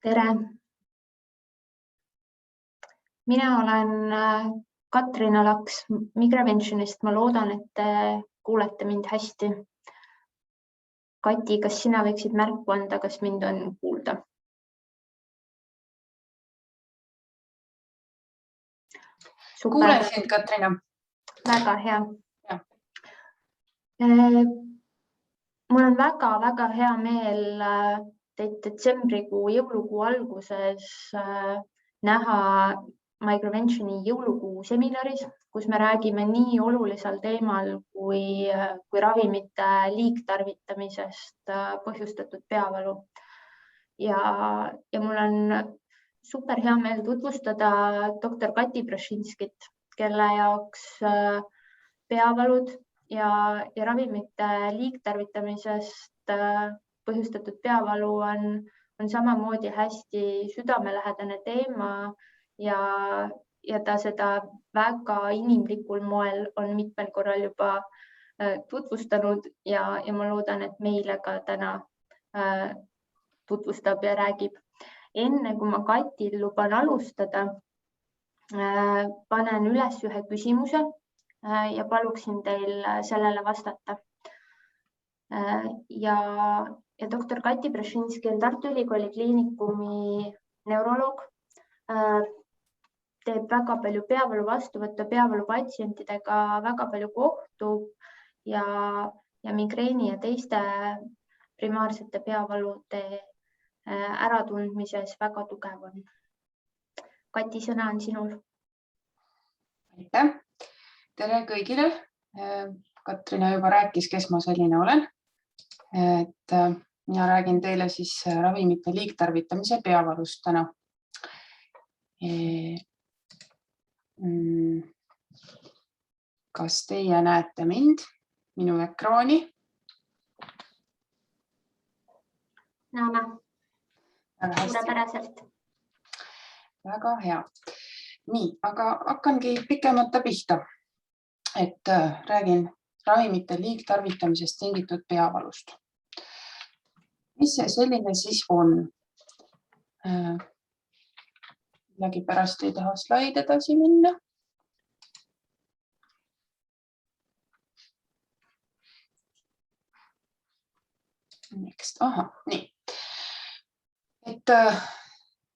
Tere! Mina olen Katrina Laks Migraventionist. Ma loodan, et te kuulete mind hästi. Kati, kas sina võiksid märku anda, kas mind on kuulda? Super. Kuulen sind, Katrina. Väga hea. Ja. Mul on väga hea meel teid detsembrikuu jõulukuu alguses näha Migraventioni jõulukuu seminaris, kus me räägime nii olulisel teemal kui ravimite liigtarvitamisest põhjustatud peavalu. Ja mul on super hea meel tutvustada doktor Kati Brašinskit, kelle jaoks peavalud ja ravimite liigtarvitamisest põhjustatud peavalu on samamoodi hästi südamelähedane teema ja ta seda väga inimlikul moel on mitmel korral juba tutvustanud ja ma loodan, et meile ka täna tutvustab ja räägib. Enne kui ma Katil luban alustada, panen üles ühe küsimuse ja paluksin teil sellele vastata. Ja doktor Kati Brašinski on Tartu Ülikooli Kliinikumi neuroloog, teeb väga palju peavalu vastuvõttu, peavalu patsientidega väga palju kohtub ja migreeni ja teiste primaarsete peavalude äratundmises väga tugev on. Kati, sõna on sinul. Aitäh! Tere kõigile! Katrina juba rääkis, kes ma selline olen. Mina räägin teile siis ravimite liigtarvitamise peavalust täna. Kas teie näete mind, minu ekraani? Näeme. Suurepäraselt. Väga hea. Nii, aga hakkangi pikemata pihta, et räägin ravimite liigtarvitamisest tingitud peavalust. Mis see selline siis on? Millegi pärast ei taha slaid edasi minna. Aha, nii. Et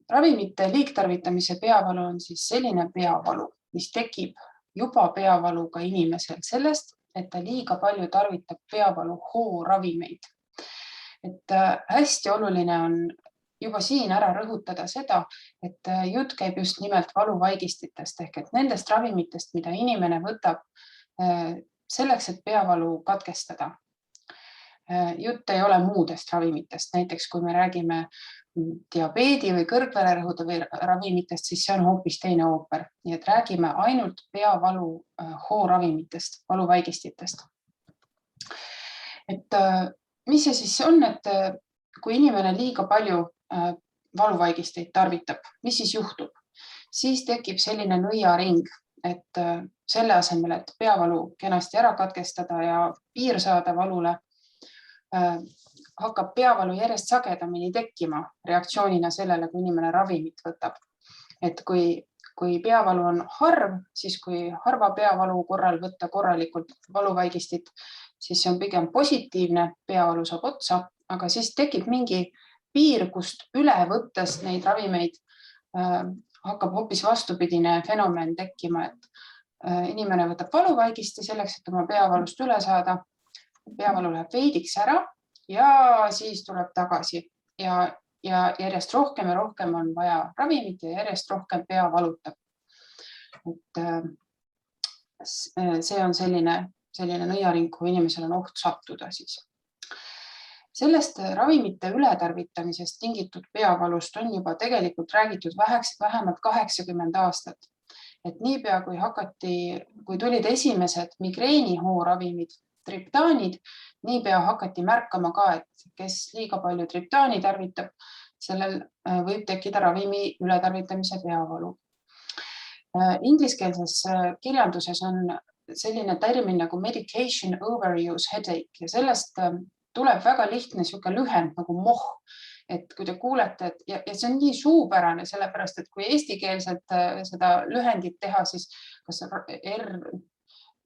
ravimite liigtarvitamise peavalu on siis selline peavalu, mis tekib juba peavaluga inimesel sellest, et ta liiga palju tarvitab peavalu hooravimeid. Et hästi oluline on juba siin ära rõhutada seda, et jutt käib just nimelt valuvaigistitest ehk et nendest ravimitest, mida inimene võtab selleks, et peavalu katkestada. Jutt ei ole muudest ravimitest, näiteks kui me räägime diabeedi või kõrgvererõhude või ravimitest, siis see on hoopis teine ooper. Nii et räägime ainult peavalu hooravimitest, valuvaigistitest. Et mis see siis on, et kui inimene liiga palju valuvaigisteid tarvitab, mis siis juhtub? Siis tekib selline nõiaring, et selle asemel, et peavalu kenasti ära katkestada ja piir saada valule, hakkab peavalu järjest sagedamini tekkima reaktsioonina sellele, kui inimene ravimit võtab. Et kui peavalu on harv, siis kui harva peavalu korral võtta korralikult valuvaigistit, siis see on pigem positiivne, peavalu saab otsa, aga siis tekib mingi piir, kust üle võttes neid ravimeid hakkab hoopis vastupidine fenomen tekkima, et inimene võtab valuvaigisti selleks, et oma peavalust üle saada. Peavalu läheb veidiks ära ja siis tuleb tagasi ja järjest rohkem ja rohkem on vaja ravimit ja järjest rohkem pea valutab. Et see on selline nõiaring, kui inimesel on oht sattuda siis. Sellest ravimite ületarvitamisest tingitud peavalust on juba tegelikult räägitud vähemalt 80 aastat. Et niipea kui tulid esimesed migreeni hooravimid, triptaanid, niipea hakati märkama ka, et kes liiga palju triptaani tarvitab, sellel võib tekkida ravimi ületarvitamise peavalu. Ingliskeelses kirjanduses on selline termin nagu medication overuse headache ja sellest tuleb väga lihtne lühend nagu MOH et kui te kuulete, ja see on nii suupärane, sellepärast, et kui eestikeelset seda lühendit teha, siis kas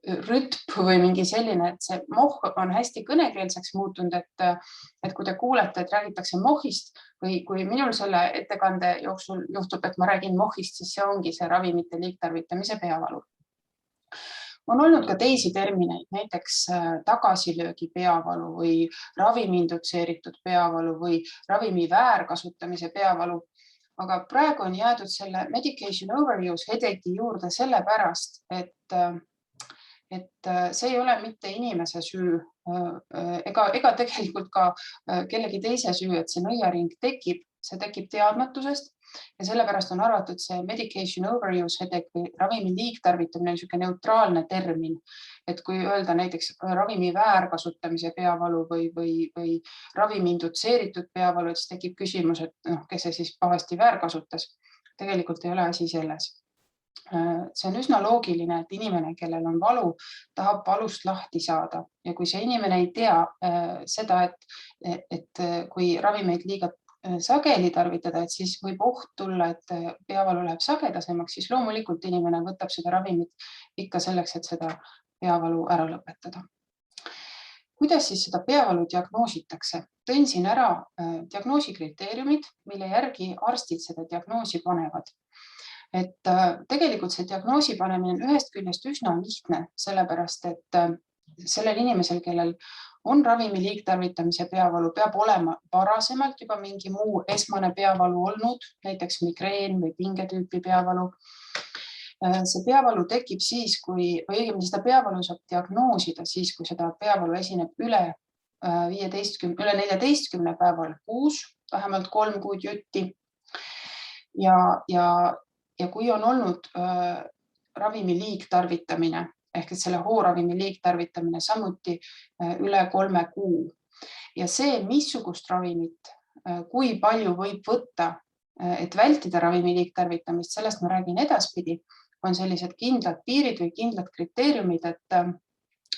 rütp või mingi selline, et see moh on hästi kõnekeelseks muutunud, et kui te kuulete, et räägitakse mohist või kui minul selle ettekande jooksul juhtub, et ma räägin mohist, siis see ongi see ravimite liigtarvitamise peavalu. On olnud ka teisi termineid, näiteks tagasilöögi peavalu või ravimi indutseeritud peavalu või ravimi väärkasutamise peavalu. Aga praegu on jäädud selle medication overuse headache'i juurde sellepärast, et see ei ole mitte inimese süü ega tegelikult ka kellegi teise süü, et see nõiaring tekib, see tekib teadmatusest ja sellepärast on arvatud see medication overuse headache või ravimi liigtarvitamine niisugune neutraalne termin. Et kui öelda näiteks ravimi väärkasutamise peavalu või ravimi indutseeritud peavalu, et siis tekib küsimus, et kes see siis pahasti väärkasutas. Tegelikult ei ole asi selles. See on üsna loogiline, et inimene, kellel on valu, tahab valust lahti saada ja kui see inimene ei tea seda, et kui ravimeid liiga sageli tarvitada, et siis võib oht tulla, et peavalu läheb sagedasemaks, siis loomulikult inimene võtab seda ravimit ikka selleks, et seda peavalu ära lõpetada. Kuidas siis seda peavalu diagnoositakse? Tõin siin ära diagnoosikriteeriumid, mille järgi arstid seda diagnoosi panevad. Et tegelikult see diagnoosi panemine on ühest küljest üsna lihtne, sellepärast et sellel inimesel, kellel on ravimi liigtarvitamise peavalu, peab olema varasemalt juba mingi muu esmane peavalu olnud, näiteks migreen või pingetüüpi peavalu. See peavalu tekib siis, või õigemini seda peavalu saab diagnoosida siis, kui seda peavalu esineb üle 14 päeval kuus, vähemalt 3 kuud jutti. Ja kui on olnud ravimi liigtarvitamine, ehk et selle hooravimi liigtarvitamine samuti üle 3 kuu. Ja see, missugust ravimit, kui palju võib võtta, et vältida ravimi liigtarvitamist, sellest ma räägin edaspidi, on sellised kindlad piirid või kindlad kriteeriumid, et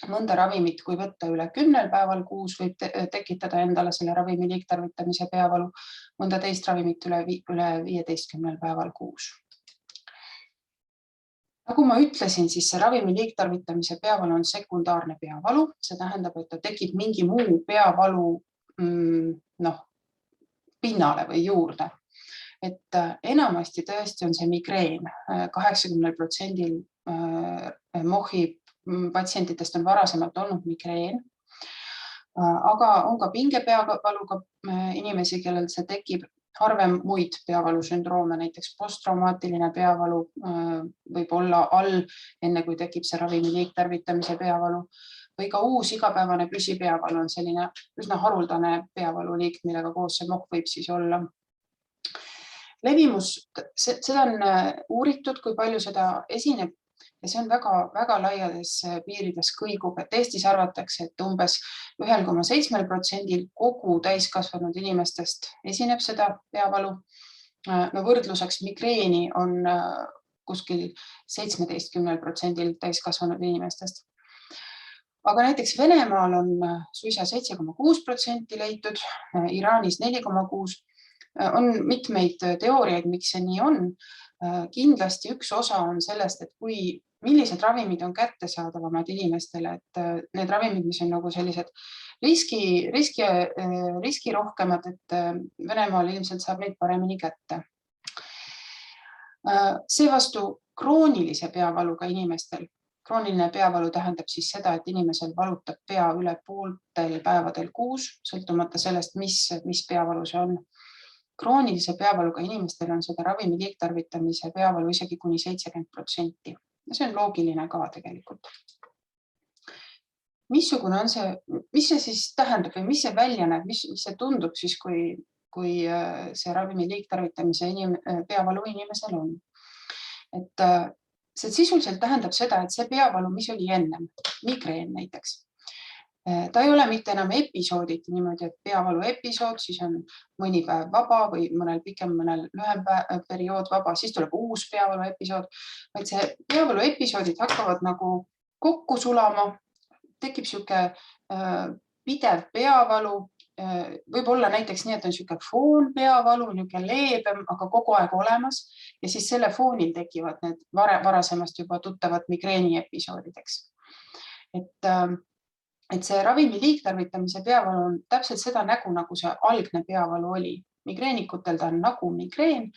mõnda ravimit, kui võtta üle 10 päeval kuus, võib tekitada endale selle ravimi liigtarvitamise peavalu, mõnda teist ravimit üle 15 päeval kuus. Nagu ma ütlesin, siis see ravimi liigtarvitamise peavalu on sekundaarne peavalu. See tähendab, et ta tekib mingi muu peavalu pinnale või juurde. Et enamasti tõesti on see migreen. 80% mohi patsientidest on varasemalt olnud migreen. Aga on ka pingepeavaluga inimesi, kellel see tekib. Harvem muid peavalusündroome, näiteks posttraumaatiline peavalu võib olla all, enne kui tekib see ravimi liigtarvitamise peavalu. Või ka uus igapäevane püsipeavalu on selline üsna haruldane peavaluliik, millega koos see moh võib siis olla. Levimus, seda on uuritud, kui palju seda esineb ja see on väga laiades piirides kõigub, et Eestis arvatakse, et umbes 1,7% kogu täiskasvanud inimestest esineb seda peavalu. Võrdluseks migreeni on kuskil 17% täiskasvanud inimestest. Aga näiteks Venemaal on suisa 7,6% leitud, Iraanis 4,6%. On mitmeid teooriaid, miks see nii on. Kindlasti üks osa on sellest, et millised ravimid on kättesaadavamad inimestele, et need ravimid, mis on nagu sellised riskirohkemad, et Venemaal ilmselt saab neid paremini kätte. Seevastu kroonilise peavaluga inimestel, krooniline peavalu tähendab siis seda, et inimesel valutab pea üle pooltel päevadel kuus, sõltumata sellest, mis peavalu see on. Kroonilise peavaluga inimestel on seda ravimi liigtarvitamise peavalu isegi kuni 70%. Ja see on loogiline ka tegelikult. Missugune on see, mis see siis tähendab või mis see välja näeb, mis see tundub siis, kui see ravimi liigtarvitamise peavalu inimesel on? Et see sisuliselt tähendab seda, et see peavalu, mis oli ennem, migreen näiteks, ta ei ole mitte enam episooditi niimoodi, et peavalu episood, siis on mõni päev vaba või mõnel pikem, mõnel lühem periood vaba, siis tuleb uus peavalu episood, vaid see peavalu episoodid hakkavad nagu kokku sulama, tekib sihuke pidev peavalu, võib olla näiteks nii, et on niisugune foon peavalu, niisugune leebem, aga kogu aeg olemas ja siis selle foonil tekivad need varasemast juba tuttavad migreeni episoodideks. Et see ravimi liigtarvitamise peavalu on täpselt seda nägu, nagu see algne peavalu oli. Migreenikutel ta on nagu migreen,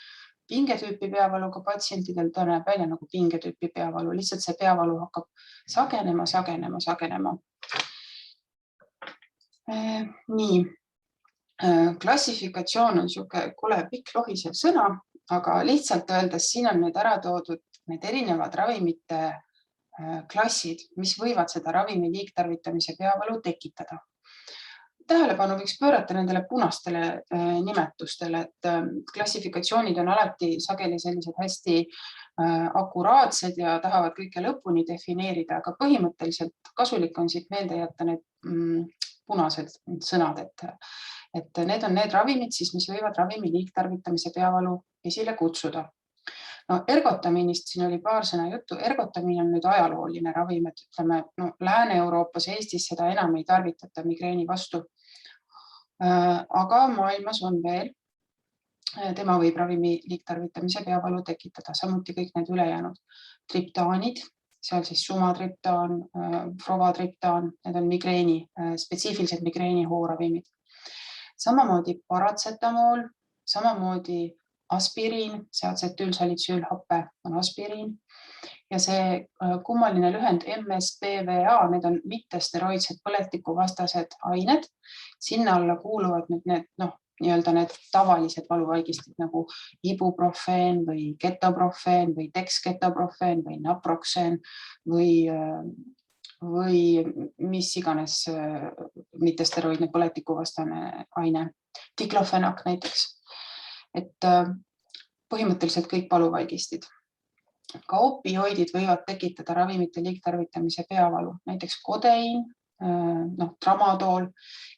pingetüüpi peavaluga patsientidel ta näeb välja nagu pingetüüpi peavalu, lihtsalt see peavalu hakkab sagenema. Nii, klassifikatsioon on niisugune pikk lohisev sõna, aga lihtsalt öeldes siin on nüüd ära toodud need erinevad ravimite klassid, mis võivad seda ravimi liigtarvitamise peavalu tekitada. Tähelepanu võiks pöörata nendele punastele nimetustele, et klassifikatsioonid on alati sageli sellised hästi akuraatsed ja tahavad kõike lõpuni defineerida, aga põhimõtteliselt kasulik on siit meelde jätta need punased sõnad, et need on need ravimid, mis võivad ravimi liigtarvitamise peavalu esile kutsuda. No, ergotamiinist siin oli paar sõna juttu. Ergotamiin on nüüd ajalooline ravim, et ütleme, Lääne-Euroopas ja Eestis seda enam ei tarvitata migreeni vastu. Aga maailmas on veel, tema võib ravimi liigtarvitamise peavalu tekitada, samuti kõik need ülejäänud triptaanid, seal siis sumatriptaan, provatriptaan, need on migreeni, spetsiifilised migreeni hooravimid. Samamoodi paratsetamool, samamoodi aspiriin, see atsetüülsalitsüülhappe on aspiriin ja see kummaline lühend MSPVA, need on mittesteroidsed põletikuvastased ained. Sinna alla kuuluvad nüüd need tavalised valuvaigistid nagu ibuprofeen või ketoprofeen või dexketoprofeen või naproxen või mis iganes mittesteroidne põletikuvastane aine, diklofenak näiteks. Et põhimõtteliselt kõik valuvaigistid. Ka opioidid võivad tekitada ravimite liigtarvitamise peavalu, näiteks kodeiin, tramadool.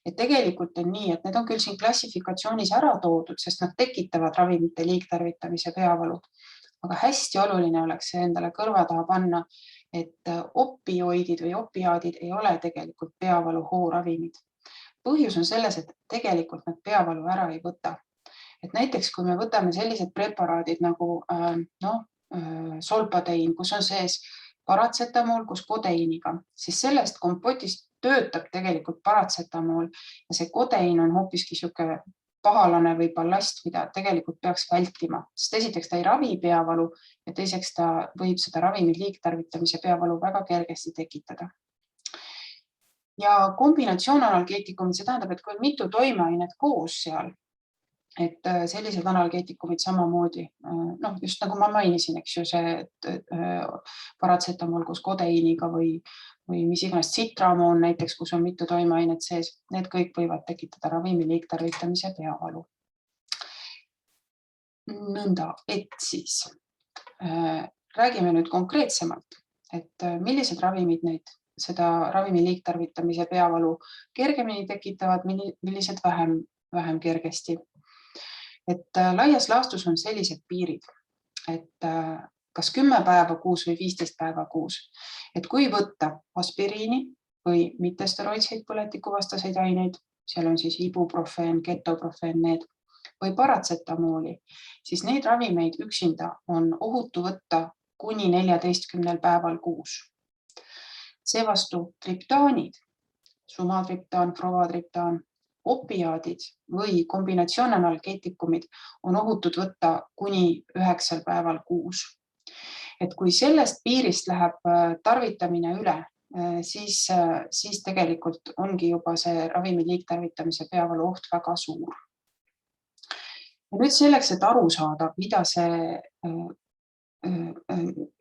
Et tegelikult on nii, et need on küll siin klassifikatsioonis ära toodud, sest nad tekitavad ravimite liigtarvitamise peavalu. Aga hästi oluline oleks see endale kõrva taha panna, et opioidid või opiaadid ei ole tegelikult peavalu hooravimid. Põhjus on selles, et tegelikult nad peavalu ära ei võta. Et näiteks, kui me võtame sellised preparaadid nagu solpadein, kus on sees paratsetamool koos kodeiiniga, siis sellest kompotist töötab tegelikult paratsetamool ja see kodein on hoopiski niisugune pahalane või ballast, mida tegelikult peaks vältima. Sest esiteks ta ei ravi peavalu ja teiseks ta võib seda ravimi liigtarvitamise peavalu väga kergesti tekitada. Ja kombinatsioonanalgeetikumid, see tähendab, et kui on mitu toimeainet koos seal, et sellised analgeetikumid samamoodi, just nagu ma mainisin, eks ju, see paratsetamool koos kodeiiniga või mis iganes citramoon näiteks, kus on mitu toimeainet sees, need kõik võivad tekitada ravimi liigtarvitamise peavalu. Nõnda, et siis räägime nüüd konkreetsemalt, et millised ravimid seda ravimi liigtarvitamise peavalu kergemini tekitavad, millised vähem kergesti. Et laias laastus on sellised piirid, et kas 10 päeva kuus või 15 päeva kuus. Et kui võtta aspiriini või mittesteroidseid põletikuvastaseid aineid, seal on siis ibuprofeen, ketoprofeen, need, või paratsetamooli, siis neid ravimeid üksinda on ohutu võtta kuni 14 päeval kuus. Seevastu triptaanid, sumatriptaan, provatriptaan, opiaadid või kombinatsioonanalgeetikumid on ohutud võtta kuni 9 päeval kuus. Et kui sellest piirist läheb tarvitamine üle, siis tegelikult ongi juba see ravimi liigtarvitamise peavalu oht väga suur. Ja nüüd selleks, et aru saada,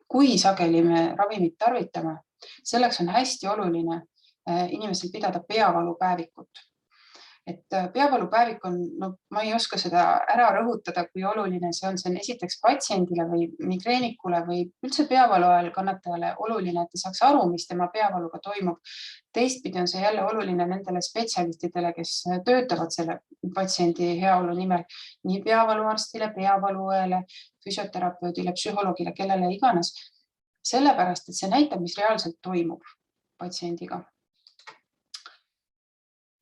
kui sageli me ravimit tarvitame, selleks on hästi oluline inimesel pidada peavalupäevikut. Et peavalupäevik on, ma ei oska seda ära rõhutada, kui oluline see on. See on esiteks patsiendile või migreenikule või üldse peavalu ajal kannatajale oluline, et ta saaks aru, mis tema peavaluga toimub. Teistpidi on see jälle oluline nendele spetsialistidele, kes töötavad selle patsiendi heaolu nimel, nii peavaluarstile, peavaluõele, füsioterapeudile, psühholoogile, kellele iganes. Sellepärast, et see näitab, mis reaalselt toimub patsiendiga.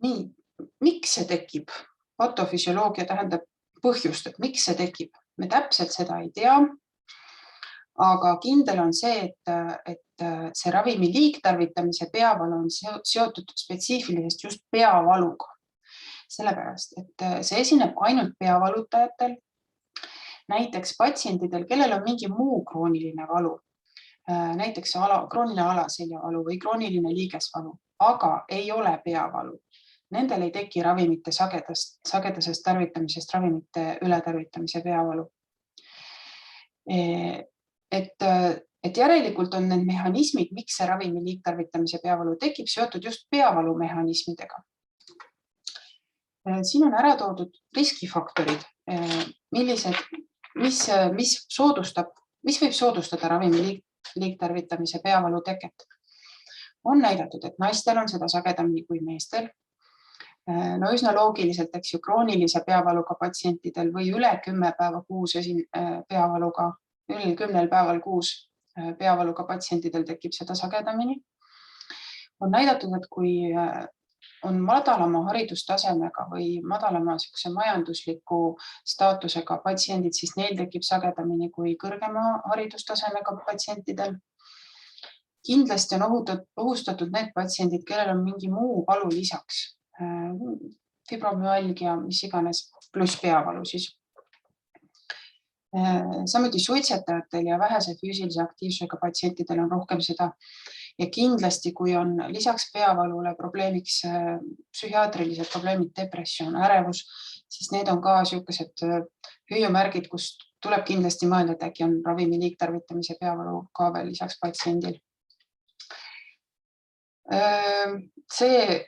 Nii. miks see tekib? Patofüsioloogia tähendab põhjust, et miks see tekib. Me täpselt seda ei tea. Aga kindel on see, et see ravimi liigtarvitamise peavalu on seotud spetsiifilisest just peavaluga. Sellepärast, et see esineb ainult peavalutajatel, näiteks patsientidel, kellel on mingi muu krooniline valu, näiteks krooniline alaseljavalu või krooniline liigesvalu, aga ei ole peavalu. Nendel ei teki ravimite sagedasest tarvitamisest ravimite ületarvitamise peavalu. Et järelikult on need mehhanismid, miks see ravimi liigtarvitamise peavalu tekib, seotud just peavalu mehhanismidega. Siin on ära toodud riskifaktorid, mis võib soodustada ravimi liigtarvitamise peavalu teket. On näidatud, et naistel on seda sagedamini kui meestel. No üsna loogiliselt, eks ju, kroonilise peavaluga patsientidel või üle 10 päeva kuus peavaluga, üle 10 päeval kuus peavaluga patsientidel tekib seda sagedamini. On näidatud, et kui on madalama haridustasemega või madalama majandusliku staatusega patsiendid, siis neil tekib sagedamini kui kõrgema haridustasemega patsientidel. Kindlasti on ohustatud need patsiendid, kellel on mingi muu valu lisaks, fibromüalgia, mis iganes, pluss peavalu siis. Samuti suitsetajatel ja vähese füüsilise aktiivsusega patsientidel on rohkem seda. Ja kindlasti, kui on lisaks peavalule probleemiks psühhiaatrilised probleemid, depressioon, ärevus, siis need on ka sellised hüüumärgid, kus tuleb kindlasti mõelda, et äkki on ravimi liigtarvitamise peavalu ka veel lisaks patsiendil. See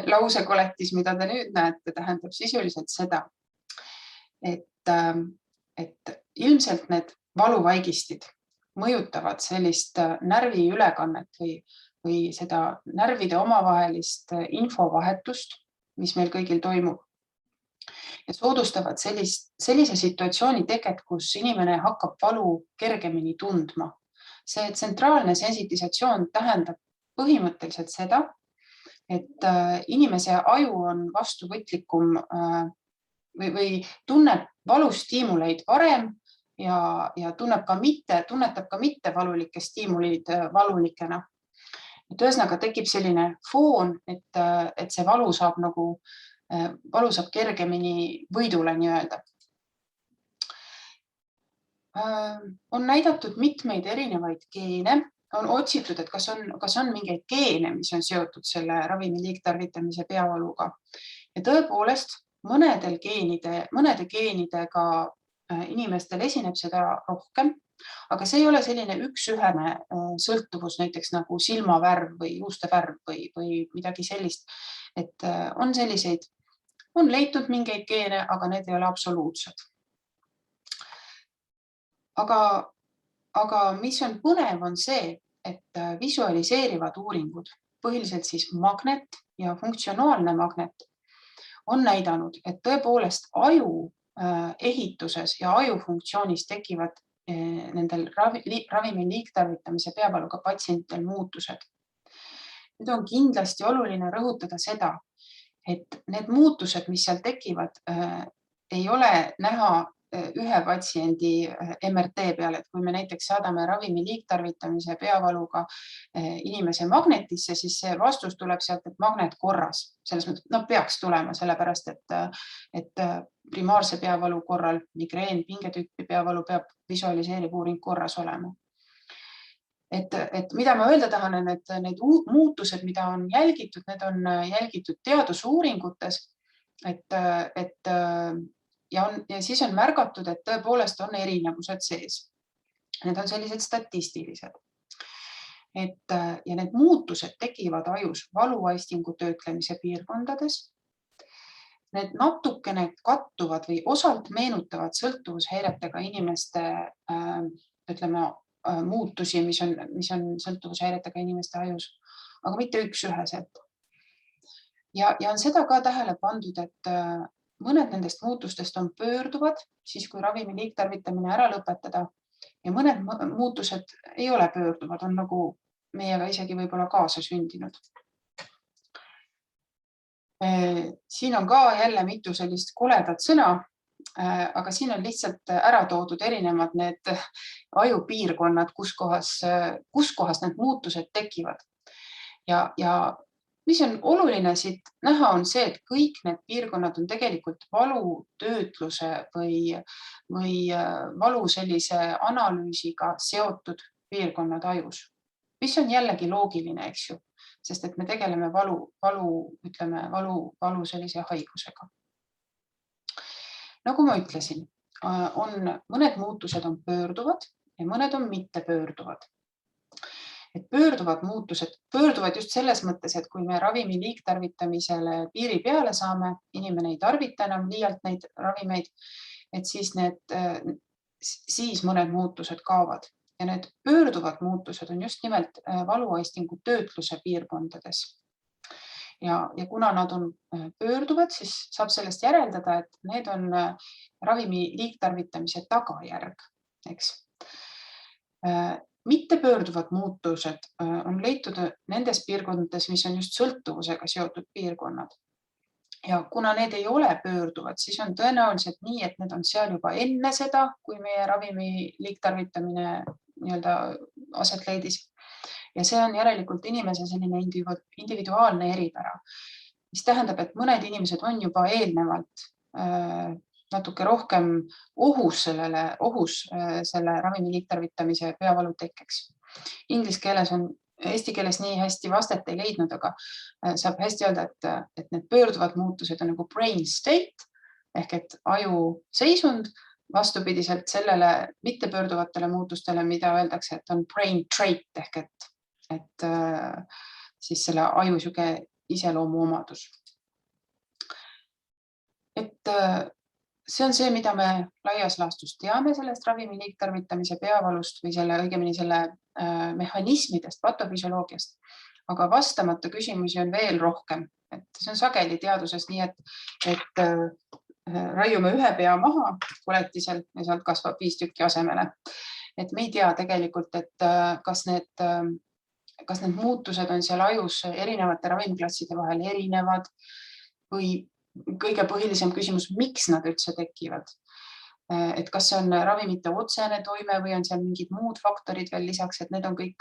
lausekoletis, mida te nüüd näete, tähendab sisuliselt seda, et ilmselt need valuvaigistid mõjutavad sellist närvi ülekannet või seda närvide omavahelist infovahetust, mis meil kõigil toimub. Ja soodustavad sellise situatsiooni teket, kus inimene hakkab valu kergemini tundma. See tsentraalne sensitisatsioon tähendab põhimõtteliselt seda, et inimese aju on vastuvõtlikum või tunneb valustiimuleid varem ja tunnetab ka mitte valulikke stiimuleid valulikena. Ühesõnaga tekib selline foon, et see valu saab kergemini võidule nii-öelda. On näidatud mitmeid erinevaid geene, on otsitud, et kas on mingeid geene, mis on seotud selle ravimi liigtarvitamise peavaluga. Ja tõepoolest, mõnede geenidega inimestel esineb seda rohkem, aga see ei ole selline üks-ühene sõltuvus, näiteks nagu silmavärv või juuste värv või midagi sellist. Et on leitud mingeid geene, aga need ei ole absoluutsed. Aga mis on põnev, on see, et visualiseerivad uuringud, põhiliselt siis magnet ja funktsionaalne magnet, on näidanud, et tõepoolest aju ehituses ja aju funktsioonis tekivad nendel ravimi liigtarvitamise peavaluga patsientidel muutused. Nüüd on kindlasti oluline rõhutada seda, et need muutused, mis seal tekivad, ei ole näha ühe patsiendi MRT peale, et kui me näiteks saadame ravimi liigtarvitamise peavaluga inimese magnetisse, siis see vastus tuleb sealt, et magnet korras. Selles mõttes, peaks tulema, sellepärast, et primaarse peavalu korral migreen, pingetüüpi peavalu peab visualiseeriv uuring korras olema. Et mida ma öelda tahan, on, et need muutused, mida on jälgitud, need on jälgitud teadusuuringutes, ja siis on märgatud, et tõepoolest on erinevused sees. Need on sellised statistilised. Ja need muutused tekivad ajus valuaistingu töötlemise piirkondades. Need natukene kattuvad või osalt meenutavad sõltuvushäiretega inimeste muutusi, mis on sõltuvushäiretega inimeste ajus, aga mitte üks-üheselt. Ja on seda ka tähele pandud, et mõned nendest muutustest on pöörduvad, siis kui ravimi liigtarvitamine ära lõpetada, ja mõned muutused ei ole pöörduvad, on nagu meiega isegi võib-olla kaasa sündinud. Siin on ka jälle mitu sellist koledat sõna, aga siin on lihtsalt ära toodud erinevad need ajupiirkonnad, kus kohas need muutused tekivad. Ja mis on oluline siit näha, on see, et kõik need piirkonnad on tegelikult valutöötluse või valu sellise analüüsiga seotud piirkonnad ajus, mis on jällegi loogiline, eks ju, sest et me tegeleme valu sellise haigusega. Nagu ma ütlesin, mõned muutused on pöörduvad ja mõned on mittepöörduvad. Et pöörduvad muutused pöörduvad just selles mõttes, et kui me ravimi liigtarvitamisele piiri peale saame, inimene ei tarvita enam liialt neid ravimeid, et siis mõned muutused kaovad. Ja need pöörduvad muutused on just nimelt valuaistingu töötluse piirkondades. Ja kuna nad on pöörduvad, siis saab sellest järeldada, et need on ravimi liigtarvitamise tagajärg, eks. Mittepöörduvad muutused on leitud nendes piirkondades, mis on just sõltuvusega seotud piirkonnad. Ja kuna need ei ole pöörduvad, siis on tõenäoliselt nii, et need on seal juba enne seda, kui meie ravimi liigtarvitamine aset leidis. Ja see on järelikult inimese selline individuaalne eripära, mis tähendab, et mõned inimesed on juba eelnevalt natuke rohkem ohus selle ravimi liigtarvitamise peavalu tekkeks. Inglise keeles eesti keeles nii hästi vastet ei leidnud, aga saab hästi öelda, et need pöörduvad muutused on nagu brain state ehk et aju seisund vastupidiselt sellele mittepöörduvatele muutustele, mida öeldakse, et on brain trait ehk et siis selle aju siuke iseloomu omadus. Et see on see, mida me laias laastus teame sellest ravimi liigtarvitamise peavalust või õigemini selle mehhanismidest, patofüsioloogiast, aga vastamata küsimusi on veel rohkem. Et see on sageli teaduses nii, et raiume ühe pea maha koletiselt ja sealt kasvab 5 tükki asemele. Et me ei tea tegelikult, et kas need muutused on seal ajus erinevate ravimklasside vahel erinevad või kõige põhilisem küsimus, miks nad üldse tekivad. Et kas see on ravimite otsene toime või on seal mingid muud faktorid veel lisaks, et need on kõik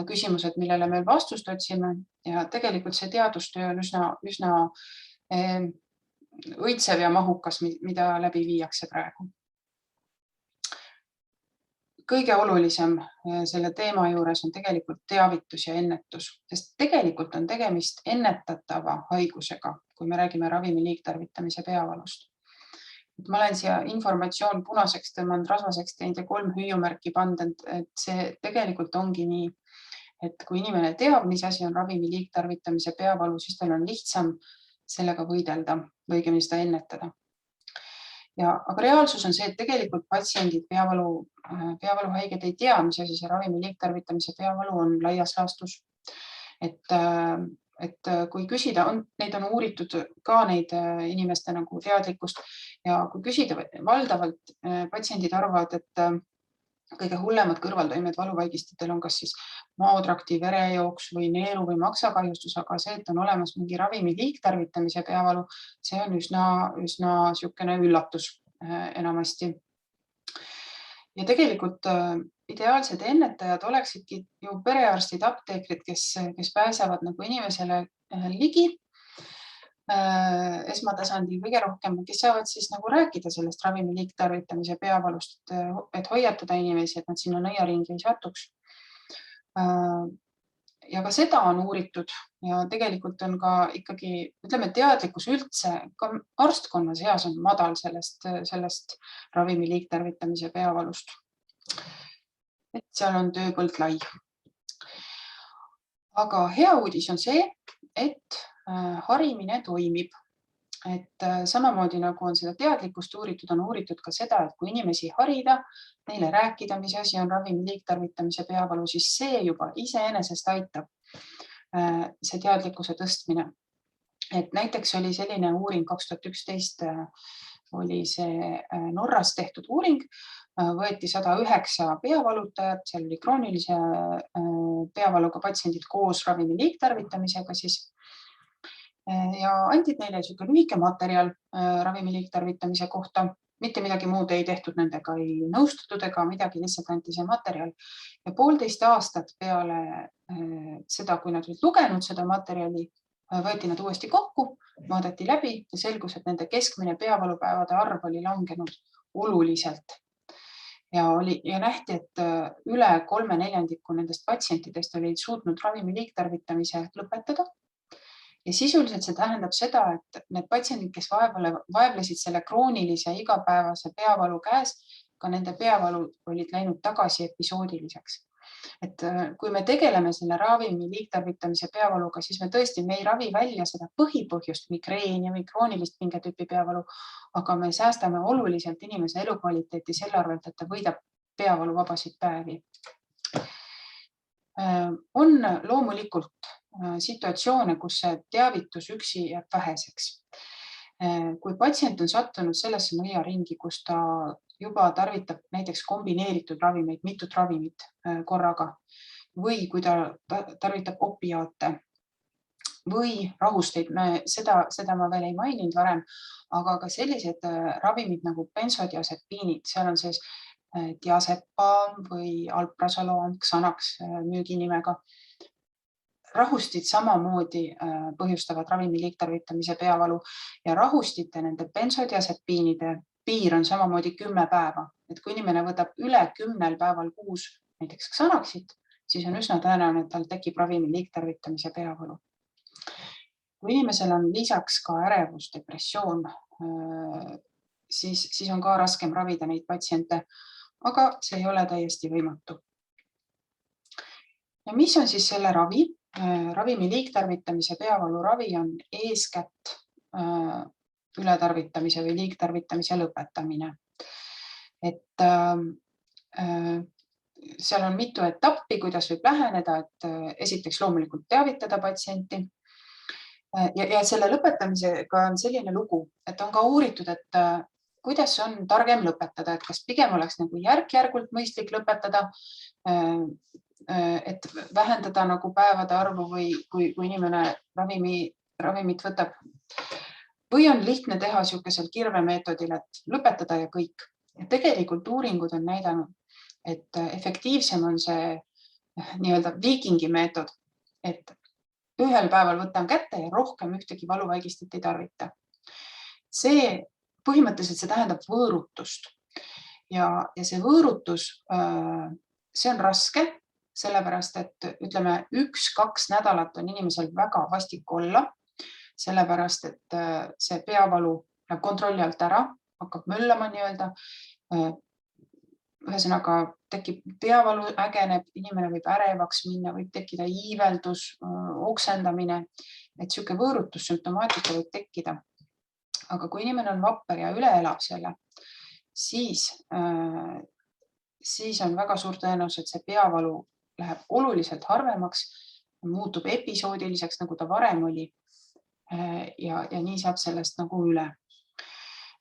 küsimused, millele me vastust otsime ja tegelikult see teadustöö on üsna õitsev ja mahukas, mida läbi viiakse praegu. Kõige olulisem selle teema juures on tegelikult teavitus ja ennetus, sest tegelikult on tegemist ennetatava haigusega, kui me räägime ravimi liigtarvitamise peavalust. Ma olen siia informatsioon punaseks tõmmanud, rasvaseks teinud ja 3 hüüumärki pandud, et see tegelikult ongi nii, et kui inimene teab, mis asi on ravimi liigtarvitamise peavalu, siis tal on lihtsam sellega võidelda või õigemini seda ennetada. Aga reaalsus on see, et tegelikult patsiendid peavaluhaiged ei tea, mis asi see ravimi liigtarvitamise peavalu on laias laastus. Et kui küsida, neid on uuritud ka neid inimeste nagu teadlikkust ja kui küsida, valdavalt patsiendid arvavad, et kõige hullemad kõrvaltoimed valuvaigistitel on kas siis maotrakti, verejooks või neeru või maksakahjustus, aga see, et on olemas mingi ravimi liigtarvitamise peavalu, see on üsna siukene üllatus enamasti. Ja tegelikult ideaalsed ennetajad oleksidki ju perearstid, apteekrid, kes pääsevad nagu inimesele ligi esmatasandil kõige rohkem, kes saavad siis nagu rääkida sellest ravimi liigtarvitamise peavalust, et hoiatada inimesi, et nad sinna nõiaringi ei satuks. Ja ka seda on uuritud ja tegelikult on ka ikkagi, ütleme, teadlikkus üldse, ka arstkonna seas on madal sellest ravimi liigtarvitamise peavalust. Et seal on tööpõld lai. Aga hea uudis on see, et harimine toimib. Et samamoodi nagu on seda teadlikkust uuritud, on uuritud ka seda, et kui inimesi harida, neile rääkida, mis asi on ravimi liigtarvitamise peavalu, siis see juba iseenesest aitab see teadlikkuse tõstmine. Et näiteks oli selline uuring 2011 oli see Norras tehtud uuring, võeti 109 peavalutajat, seal oli kroonilise peavaluga patsiendid koos ravimi liigtarvitamisega siis. ja andid neile niisugune lühike materjal ravimi liigtarvitamise kohta. Mitte midagi muud ei tehtud nendega, ei nõustutud ega midagi, lihtsalt anti see materjal. Ja 1,5 aastat peale seda, kui nad olid lugenud seda materjali, võeti nad uuesti kokku, vaadati läbi ja selgus, et nende keskmine peavalupäevade arv oli langenud oluliselt. Ja nähti, et üle 3/4 nendest patsientidest olid suutnud ravimi liigtarvitamise lõpetada. Ja sisuliselt see tähendab seda, et need patsiendid, kes vaevlesid selle kroonilise igapäevase peavalu käes, ka nende peavalu olid läinud tagasi episoodiliseks. Et kui me tegeleme selle ravimi liigtarvitamise peavaluga, siis me tõesti, me ei ravi välja seda põhipõhjust, migreeni või kroonilist pingetüüpi peavalu, aga me säästame oluliselt inimese elukvaliteeti selle arvelt, et ta võidab peavalu vabasid päevi. On loomulikult situatsioone, kus see teavitus üksi jääb väheseks. Kui patsient on sattunud sellesse nõiaringi, kus ta juba tarvitab näiteks kombineeritud ravimeid, mitut ravimit korraga, või kui ta tarvitab opiaate või rahusteid, seda ma veel ei maininud varem, aga ka sellised ravimid nagu bensodiasepiinid, seal on sees diazepam või alprazolam, Xanax müüginimega. Rahustid samamoodi põhjustavad ravimi liigtarvitamise peavalu ja rahustite nende bensodiasepiinide piir on samamoodi 10 päeva. Et kui inimene võtab üle 10 päeval kuus näiteks Xanaxit, siis on üsna tõenäoline, et tal tekib ravimi liigtarvitamise peavalu. Kui inimesel on lisaks ka ärevus, depressioon, siis on ka raskem ravida neid patsiente, aga see ei ole täiesti võimatu. Ja mis on siis selle ravi? Ravimi liigtarvitamise peavalu ravi on eeskätt ületarvitamise või liigtarvitamise lõpetamine. Et seal on mitu etappi, kuidas võib läheneda, et esiteks loomulikult teavitada patsienti. Ja selle lõpetamisega on selline lugu, et on ka uuritud, et kuidas on targem lõpetada, et kas pigem oleks nagu järk-järgult mõistlik lõpetada, et vähendada nagu päevade arvu või kui inimene ravimit võtab. Või on lihtne teha niisugusel kirvemeetodil, et lõpetada ja kõik. Ja tegelikult uuringud on näidanud, et efektiivsem on see nii-öelda viikingi meetod, et ühel päeval võtan kätte ja rohkem ühtegi valuvaigistit ei tarvita. Põhimõtteliselt see tähendab võõrutust. Ja see võõrutus, see on raske, sellepärast, et ütleme 1-2 nädalat on inimesel väga vastik olla, sellepärast, et see peavalu läheb kontrolli alt ära, hakkab möllama nii-öelda. Ühesõnaga tekib peavalu, ägeneb, inimene võib ärevaks minna, võib tekkida iiveldus, oksendamine, et niisugune võõrutussümptomaatika võib tekkida. Aga kui inimene on vapper ja üle elab selle, siis on väga suur tõenäosus, et see peavalu läheb oluliselt harvemaks, muutub episoodiliseks, nagu ta varem oli ja nii saab sellest nagu üle.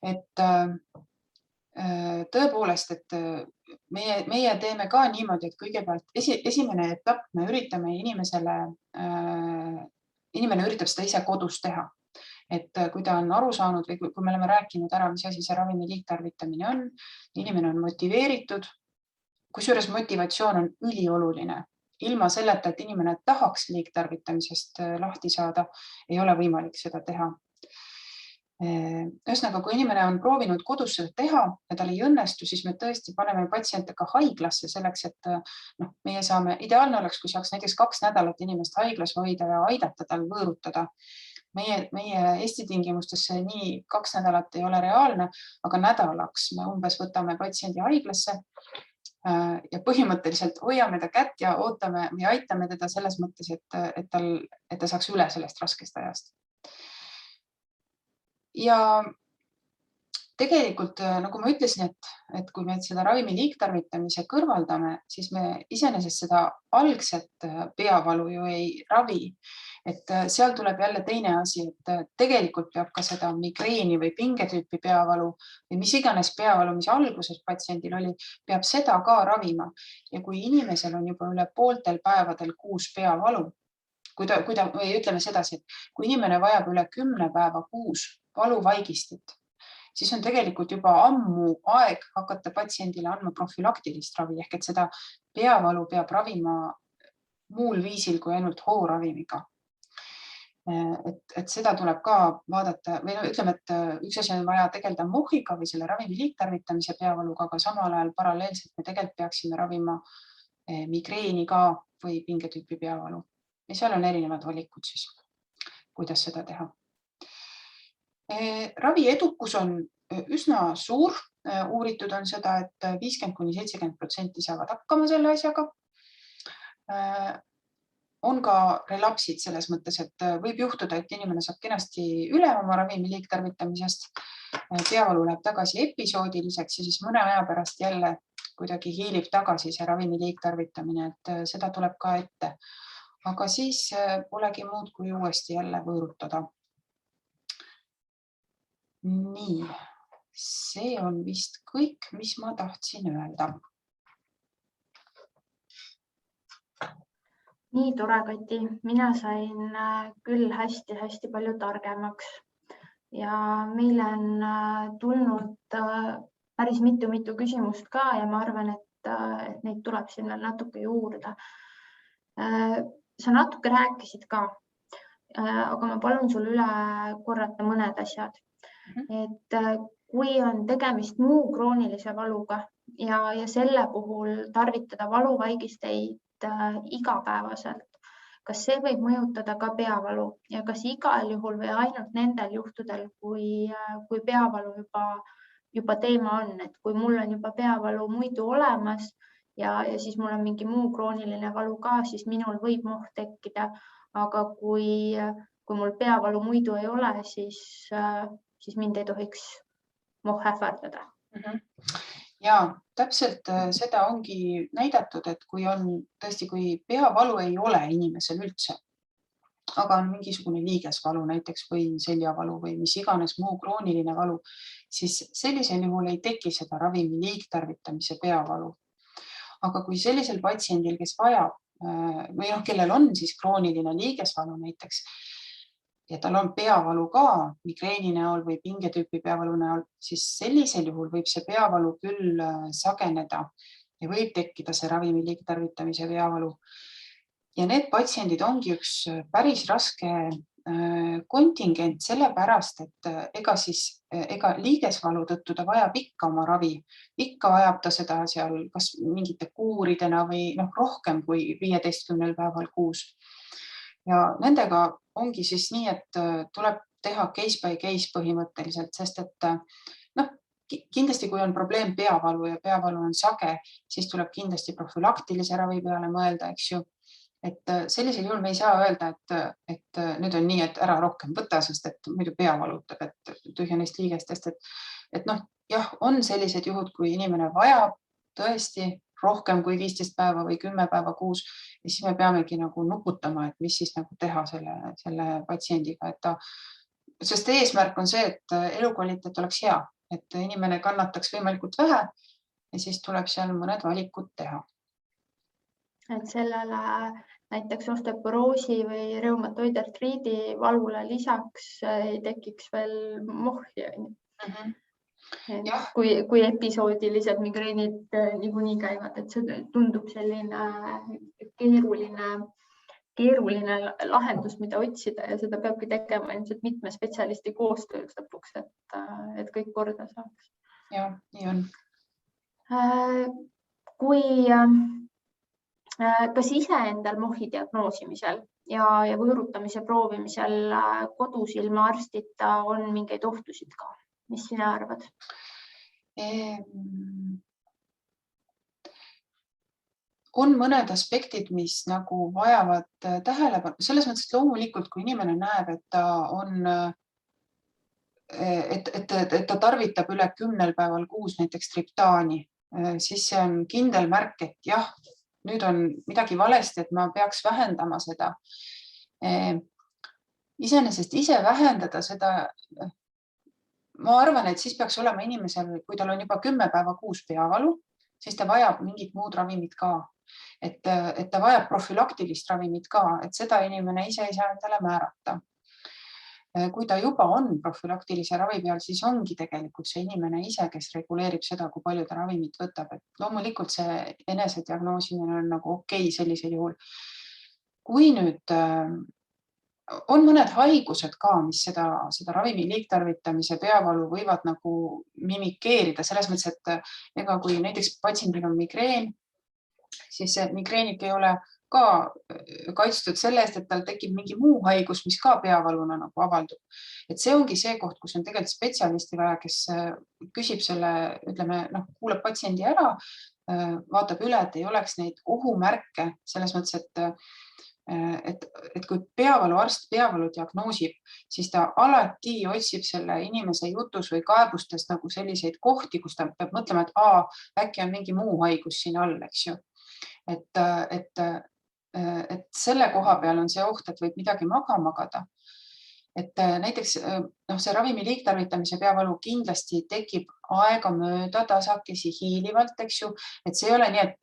Et tõepoolest, et meie teeme ka niimoodi, et kõigepealt esimene etapp me üritame inimene üritab seda ise kodus teha. Et kui ta on aru saanud või kui me oleme rääkinud ära, mis asi see ravimi liigtarvitamine on, inimene on motiveeritud, kusjuures motivatsioon on ülioluline. Ilma selleta, et inimene tahaks liigtarvitamisest lahti saada, ei ole võimalik seda teha. Ühesõnaga, kui inimene on proovinud kodus seda teha ja tal ei õnnestu, siis me tõesti paneme patsiente ka haiglasse selleks, et meie saame, ideaalne oleks, kui saaks näiteks 2 nädalat inimest haiglas hoida ja aidata tal võõrutada. Meie Eesti tingimustes see nii 2 nädalat ei ole reaalne, aga nädalaks me umbes võtame patsiendi haiglasse ja põhimõtteliselt hoiame ta kätt ja ootame ja aitame teda selles mõttes, et ta saaks üle sellest raskest ajast. Ja tegelikult, nagu ma ütlesin, et kui me seda ravimi liigtarvitamise kõrvaldame, siis me iseenesest seda algset peavalu ju ei ravi. Et seal tuleb jälle teine asi, et tegelikult peab ka seda migreeni või pingetüüpi peavalu või mis iganes peavalu, mis alguses patsiendil oli, peab seda ka ravima. Ja kui inimesel on juba üle pooltel päevadel kuus peavalu, või ütleme sedasi, et kui inimene vajab üle 10 päeva kuus valuvaigistit, siis on tegelikult juba ammu aeg hakata patsiendile andma profülaktilist ravi ehk et seda peavalu peab ravima muul viisil kui ainult hooravimiga. Et seda tuleb ka vaadata või ütleme, et üks asi on vaja tegeleda MOH-iga või selle ravimi liigtarvitamise peavaluga, aga samal ajal paralleelselt me tegelikult peaksime ravima migreeni ka või pingetüüpi peavalu. Ja seal on erinevad valikud siis, kuidas seda teha. Ravi edukus on üsna suur. Uuritud on seda, et 50–70% saavad hakkama selle asjaga. On ka relapsid selles mõttes, et võib juhtuda, et inimene saab kenasti üle oma ravimi liigtarvitamisest. Peavalu läheb tagasi episoodiliseks ja siis mõne aja pärast jälle kuidagi hiilib tagasi see ravimi liigtarvitamine, et seda tuleb ka ette. Aga siis polegi muud kui uuesti jälle võõrutada. Nii, see on vist kõik, mis ma tahtsin öelda. Nii tore, Kati. Mina sain küll hästi palju targemaks ja meile on tulnud päris mitu küsimust ka ja ma arvan, et neid tuleb siin veel natuke juurde. Sa natuke rääkisid ka, aga ma palun sul üle korrata mõned asjad. Et kui on tegemist muu kroonilise valuga ja selle puhul tarvitada valuvaigisteid igapäevaselt, kas see võib mõjutada ka peavalu ja kas igal juhul või ainult nendel juhtudel, kui peavalu juba teema on, et kui mul on juba peavalu muidu olemas ja siis mul on mingi muu krooniline valu ka, siis minul võib MOH tekkida, aga kui mul peavalu muidu ei ole, siis mind ei tohiks MOH ähvardada. Ja täpselt seda ongi näidatud, et kui peavalu ei ole inimesel üldse, aga on mingisugune liigesvalu näiteks või seljavalu või mis iganes muu krooniline valu, siis sellisel juhul ei teki seda ravimi liigtarvitamise peavalu. Aga kui sellisel patsiendil, kes vajab või kellel on siis krooniline liigesvalu näiteks, ja tal on peavalu ka migreeni näol või pingetüüpi peavalu näol, siis sellisel juhul võib see peavalu küll sageneda ja võib tekkida see ravimi liigtarvitamise peavalu. Ja need patsiendid ongi üks päris raske kontingent sellepärast, et ega liigesvalu tõttu ta vajab ikka oma ravi. Ikka vajab ta seda seal kas mingite kuuridena või rohkem kui 15 päeval kuus. Ja nendega ongi siis nii, et tuleb teha case by case põhimõtteliselt, sest et kindlasti kui on probleem peavalu ja peavalu on sage, siis tuleb kindlasti profülaktilise ravi peale mõelda, eks ju. Et sellisel juhul me ei saa öelda, et nüüd on nii, et ära rohkem võta, sest et muidu pea valutab, et tühja neist liigestest. Et jah, on sellised juhud, kui inimene vajab tõesti rohkem kui 15 päeva või 10 päeva kuus ja siis me peamegi nuputama, et mis siis teha selle patsiendiga. Sest eesmärk on see, et elukvaliteet oleks hea, et inimene kannataks võimalikult vähe ja siis tuleb seal mõned valikud teha. Et sellele näiteks osteoporoosi või reumatoidartriidi valule lisaks ei tekiks veel MOH-i. Kui episoodilised migreenid niikuinii käivad, et see tundub selline keeruline lahendus, mida otsida ja seda peabki tegema ilmselt mitme spetsialisti koostöös lõpuks, et kõik korda saaks. Jah, nii on. Kas iseendal MOH-i diagnoosimisel ja võõrutamise proovimisel kodus ilma arstita on mingeid ohtusid ka? Mis sina arvad? On mõned aspektid, mis vajavad tähelepanu. Selles mõttes, et loomulikult, kui inimene näeb, et ta tarvitab üle 10 päeval kuus näiteks triptaani, siis see on kindel märk, et jah, nüüd on midagi valesti, et ma peaks vähendama seda. Iseenesest ise vähendada seda, ma arvan, et siis peaks olema inimesel, kui tal on juba 10 päeva kuus peavalu, siis ta vajab mingit muud ravimit ka. et ta vajab profülaktilist ravimit ka, et seda inimene ise ei saa endale määrata. Kui ta juba on profülaktilise ravi peal, siis ongi tegelikult see inimene ise, kes reguleerib seda, kui palju ta ravimit võtab. Et loomulikult see enesediagnoosimine on nagu okei sellisel juhul. Kui nüüd on mõned haigused ka, mis seda ravimi liigtarvitamise peavalu võivad nagu mimikeerida, selles mõttes, et ega kui näiteks patsiendil on migreen, siis see migreenik ei ole ka kaitstud selle eest, et tal tekib mingi muu haigus, mis ka peavaluna nagu avaldub. Et see ongi see koht, kus on tegelikult spetsialisti vaja, kes küsib selle, ütleme, kuulab patsiendi ära, vaatab üle, et ei oleks neid ohumärke selles mõttes, et kui peavaluarst peavalu diagnoosib, siis ta alati otsib selle inimese jutus või kaebustes nagu selliseid kohti, kus ta peab mõtlema, et äkki on mingi muu haigus siin all, eks ju. Et selle koha peal on see oht, et võib midagi maga magada. Et näiteks see ravimi liigtarvitamise peavalu kindlasti tekib aegamööda tasakesi hiilivalt, eks ju, et see ei ole nii, et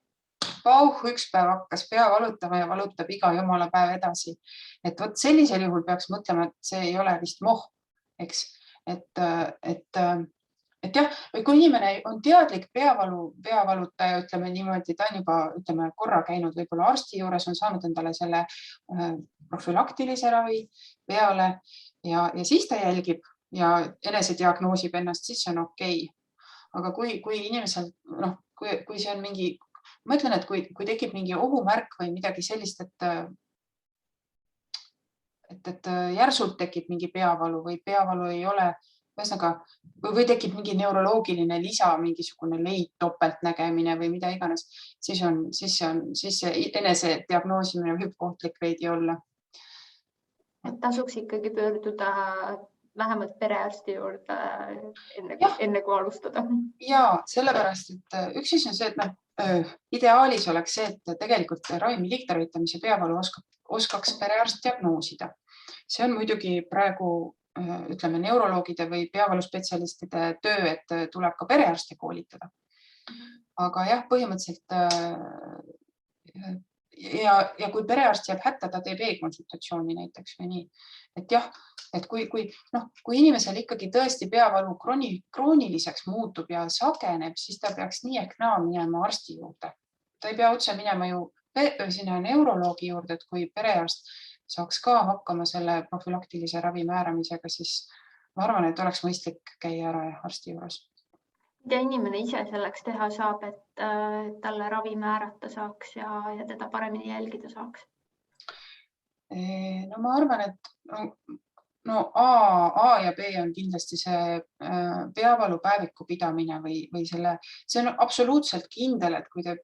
üks päev hakkas pea valutama ja valutab iga jumala päev edasi. Et vot sellisel juhul peaks mõtlema, et see ei ole vist moh, eks. Et jah, või kui inimene on teadlik peavalutaja, ütleme niimoodi, ta on juba, ütleme, korra käinud võib-olla arsti juures, on saanud endale selle profülaktilise ravi peale ja siis ta jälgib ja enesediagnoosib ennast, siis see on okei. Aga kui inimesel, kui see on mingi, ma ütlen, et kui tekib mingi ohumärk või midagi sellist, et järsult tekib mingi peavalu või peavalu ei ole, või tekib mingi neuroloogiline lisa, mingisugune leid topeltnägemine või mida iganes, siis see enesediagnoosimine võib ohtlik veidi olla. Et tasuks ikkagi pöörduda vähemalt perearsti juurde enne kui alustada. Ja sellepärast, et üks siis on see, et ideaalis oleks see, et tegelikult ravimi liigtarvitamise peavalu oskaks perearst diagnoosida. See on muidugi praegu ütleme neuroloogide või peavaluspetsialistide töö, et tuleb ka perearste koolitada. Aga jah, põhimõtteliselt ja kui perearst jääb hätta, ta teeb e-konsultatsiooni näiteks või nii. Et jah, et kui inimesel ikkagi tõesti peavalu krooniliseks muutub ja sageneb, siis ta peaks nii ehk naa minema arsti juurde. Ta ei pea otse minema ju sinna neuroloogi juurde, et kui perearst saaks ka hakkama selle profülaktilise ravi määramisega, siis ma arvan, et oleks mõistlik käia ära arsti juures. Mida inimene ise selleks teha saab, et talle ravi määrata saaks ja teda paremini jälgida saaks? No ma arvan, et A ja B on kindlasti see peavalupäeviku pidamine või see on absoluutselt kindel, et kui te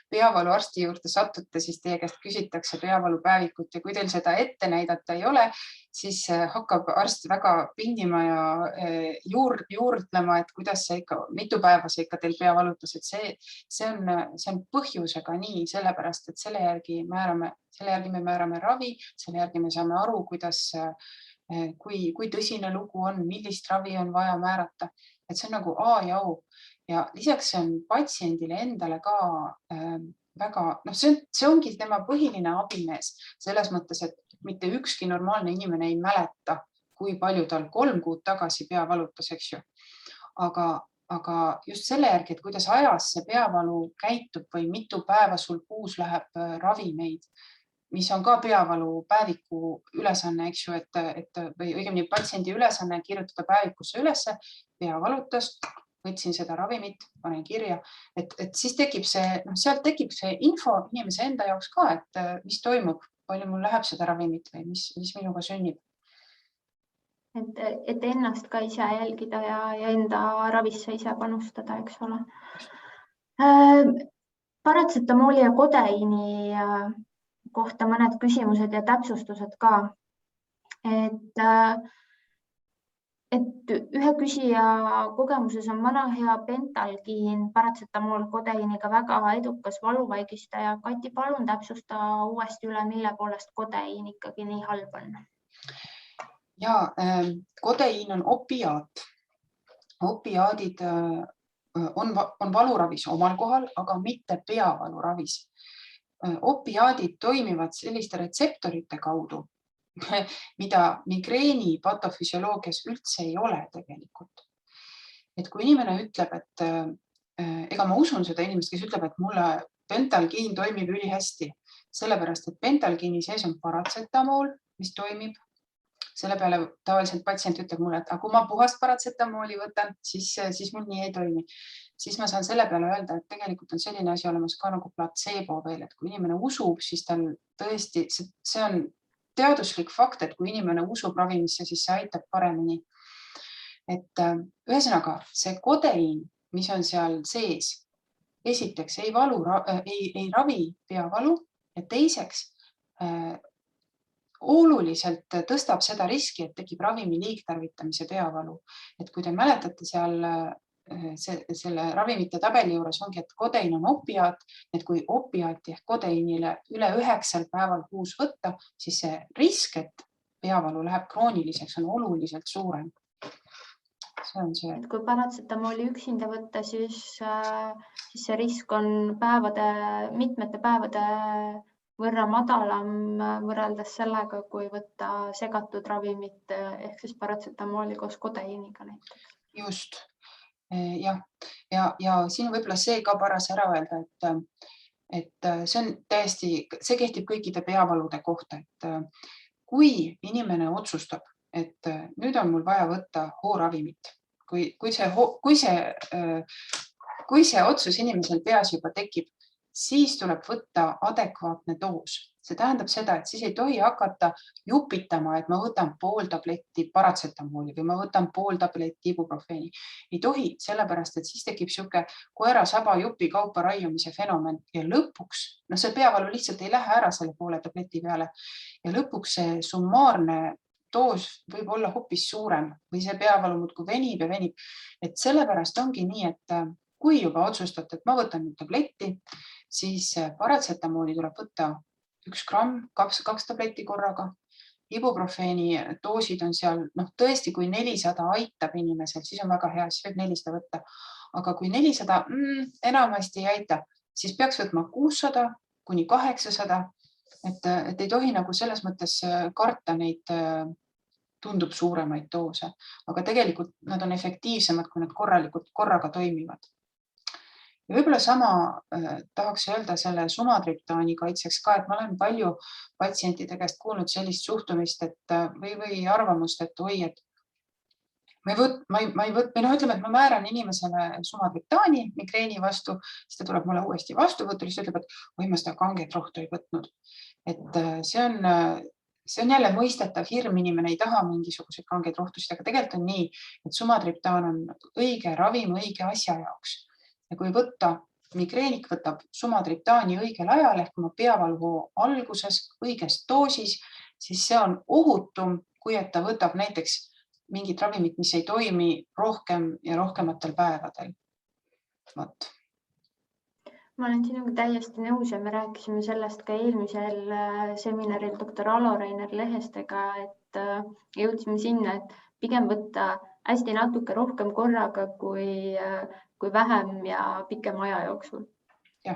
peavaluarsti juurde satute, siis teie käest küsitakse peavalupäevikut ja kui teil seda ette näidata ei ole, siis hakkab arst väga pindima ja juurdlema, et kuidas see ikka, mitu päeva see ikka teil pea valutas, et see on põhjusega nii, sellepärast, et selle järgi me määrame ravi, selle järgi me saame aru, kui tõsine lugu on, millist ravi on vaja määrata, et see on nagu A ja O. Ja lisaks see on patsiendile endale ka väga, see ongi tema põhiline abimees selles mõttes, et mitte ükski normaalne inimene ei mäleta, kui palju tal 3 kuud tagasi pea valutas, eks ju. Aga just selle järgi, et kuidas ajas see peavalu käitub või mitu päeva sul kuus läheb ravimeid, mis on ka peavalu päeviku ülesanne, eks ju, või õigemini patsiendi ülesanne kirjutada päevikusse ülesse, pea valutas, võtsin seda ravimit, panen kirja, et siis tekib sealt tekib see info inimese enda jaoks ka, et mis toimub, palju mul läheb seda ravimit või mis minuga sünnib. Et ennast ka ise jälgida ja enda ravisse ise panustada, eks ole. Paratsetamooli ja kodeiini kohta mõned küsimused ja täpsustused ka. Et ühe küsija kogemuses on vana hea pentalgiin, paratsetamool kodeiiniga väga edukas valuvaigistaja. Kati, palun täpsusta uuesti üle, mille poolest kodeiin ikkagi nii halb on? Ja, kodeiin on opiaat. Opiaadid on valuravis omal kohal, aga mitte peavaluravis. Opiaadid toimivad selliste retseptorite kaudu, mida migreeni patofüsioloogias üldse ei ole tegelikult. Et kui inimene ütleb, et ega ma usun seda inimest, kes ütleb, et mulle pentalgiin toimib ülihästi, sellepärast, et pentalgiini sees on paratsetamool, mis toimib. Selle peale tavaliselt patsient ütleb mulle, et kui ma puhast paratsetamooli võtan, siis mul nii ei toimi. Siis ma saan selle peale öelda, et tegelikult on selline asi olemas ka nagu placebo veel, et kui inimene usub, siis tal tõesti, see on teaduslik fakt, et kui inimene usub ravimisse, siis see aitab paremini. Et ühesõnaga see kodeiin, mis on seal sees, esiteks ei ravi peavalu ja teiseks oluliselt tõstab seda riski, et tekib ravimi liigtarvitamise peavalu. Et kui te mäletate seal selle ravimite tabeli juures ongi, et kodein on opiaat, et kui opiaati ehk kodeinile üle 9 päeval kuus võtta, siis see risk, et peavalu läheb krooniliseks, on oluliselt suurem. See on see. Et kui paratsetamooli üksinda võtta, siis see risk on mitmete päevade võrra madalam võrreldes sellega, kui võtta segatud ravimit ehk siis paratsetamooli koos kodeiiniga näiteks. Just, jah. Ja siin võib-olla see ka paras ära öelda, et see on täiesti, see kehtib kõikide peavalude kohta, et kui inimene otsustab, et nüüd on mul vaja võtta hooravimit, kui see otsus inimesel peas juba tekib, siis tuleb võtta adekvaatne doos. See tähendab seda, et siis ei tohi hakata jupitama, et ma võtan pool tabletti paratsetamooli või ma võtan pool tabletti ibuprofeeni. Ei tohi, sellepärast, et siis tekib siuke koera saba jupi kaupa raiumise fenomen ja lõpuks, see peavalu lihtsalt ei lähe ära selle poole tableti peale ja lõpuks see summaarne doos võib olla hoopis suurem või see peavalu muudkui venib ja venib. Et sellepärast ongi nii, et kui juba otsustate, et ma võtan nüüd tabletti, siis paratsetamooli tuleb võtta 1 gramm, 2 tabletti korraga. Ibuprofeeni doosid on seal, tõesti, kui 400 aitab inimesel, siis on väga hea, siis võib 400 võtta. Aga kui 400 enamasti ei aita, siis peaks võtma 600 kuni 800, et ei tohi nagu selles mõttes karta neid tundub suuremaid doose, aga tegelikult nad on efektiivsemad, kui nad korralikult korraga toimivad. Ja võib-olla sama tahaks öelda selle sumatriptaani kaitseks ka, et ma olen palju patsientide käest kuulnud sellist suhtumist või arvamust, et oi, et ütleme, et ma määran inimesele sumatriptaani migreeni vastu, siis ta tuleb mulle uuesti vastuvõtul, siis ütleb, et oi, ma seda kanget rohtu ei võtnud. Et see on jälle mõistetav hirm, inimene ei taha mingisuguseid kangeid rohtusid, aga tegelikult on nii, et sumatriptaan on õige ravim õige asja jaoks. Ja kui migreenik võtab sumatriptaani õigel ajal ehk oma peavalu alguses õiges doosis, siis see on ohutum, kui et ta võtab näiteks mingit ravimit, mis ei toimi rohkem ja rohkematel päevadel. Võt. Ma olen sinuga täiesti nõus ja me rääkisime sellest ka eelmisel seminaril doktor Alo-Reiner Lehestega, et jõudsime sinna, et pigem võtta hästi natuke rohkem korraga kui vähem ja pikema aja jooksul. Ja.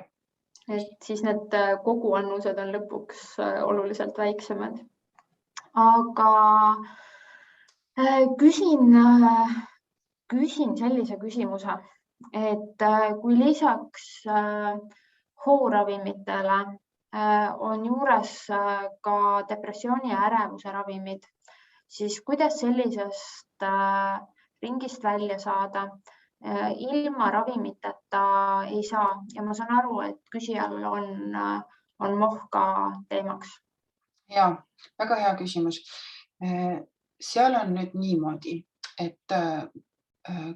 Et siis need koguannused on lõpuks oluliselt väiksemad. Aga küsin sellise küsimuse, et kui lisaks hooravimitele on juures ka depressiooni ja ärevuse ravimid, siis kuidas sellisest ringist välja saada? Ilma ravimiteta ei saa ja ma saan aru, et küsijal on mohka teemaks. Ja, väga hea küsimus. Seal on nüüd niimoodi, et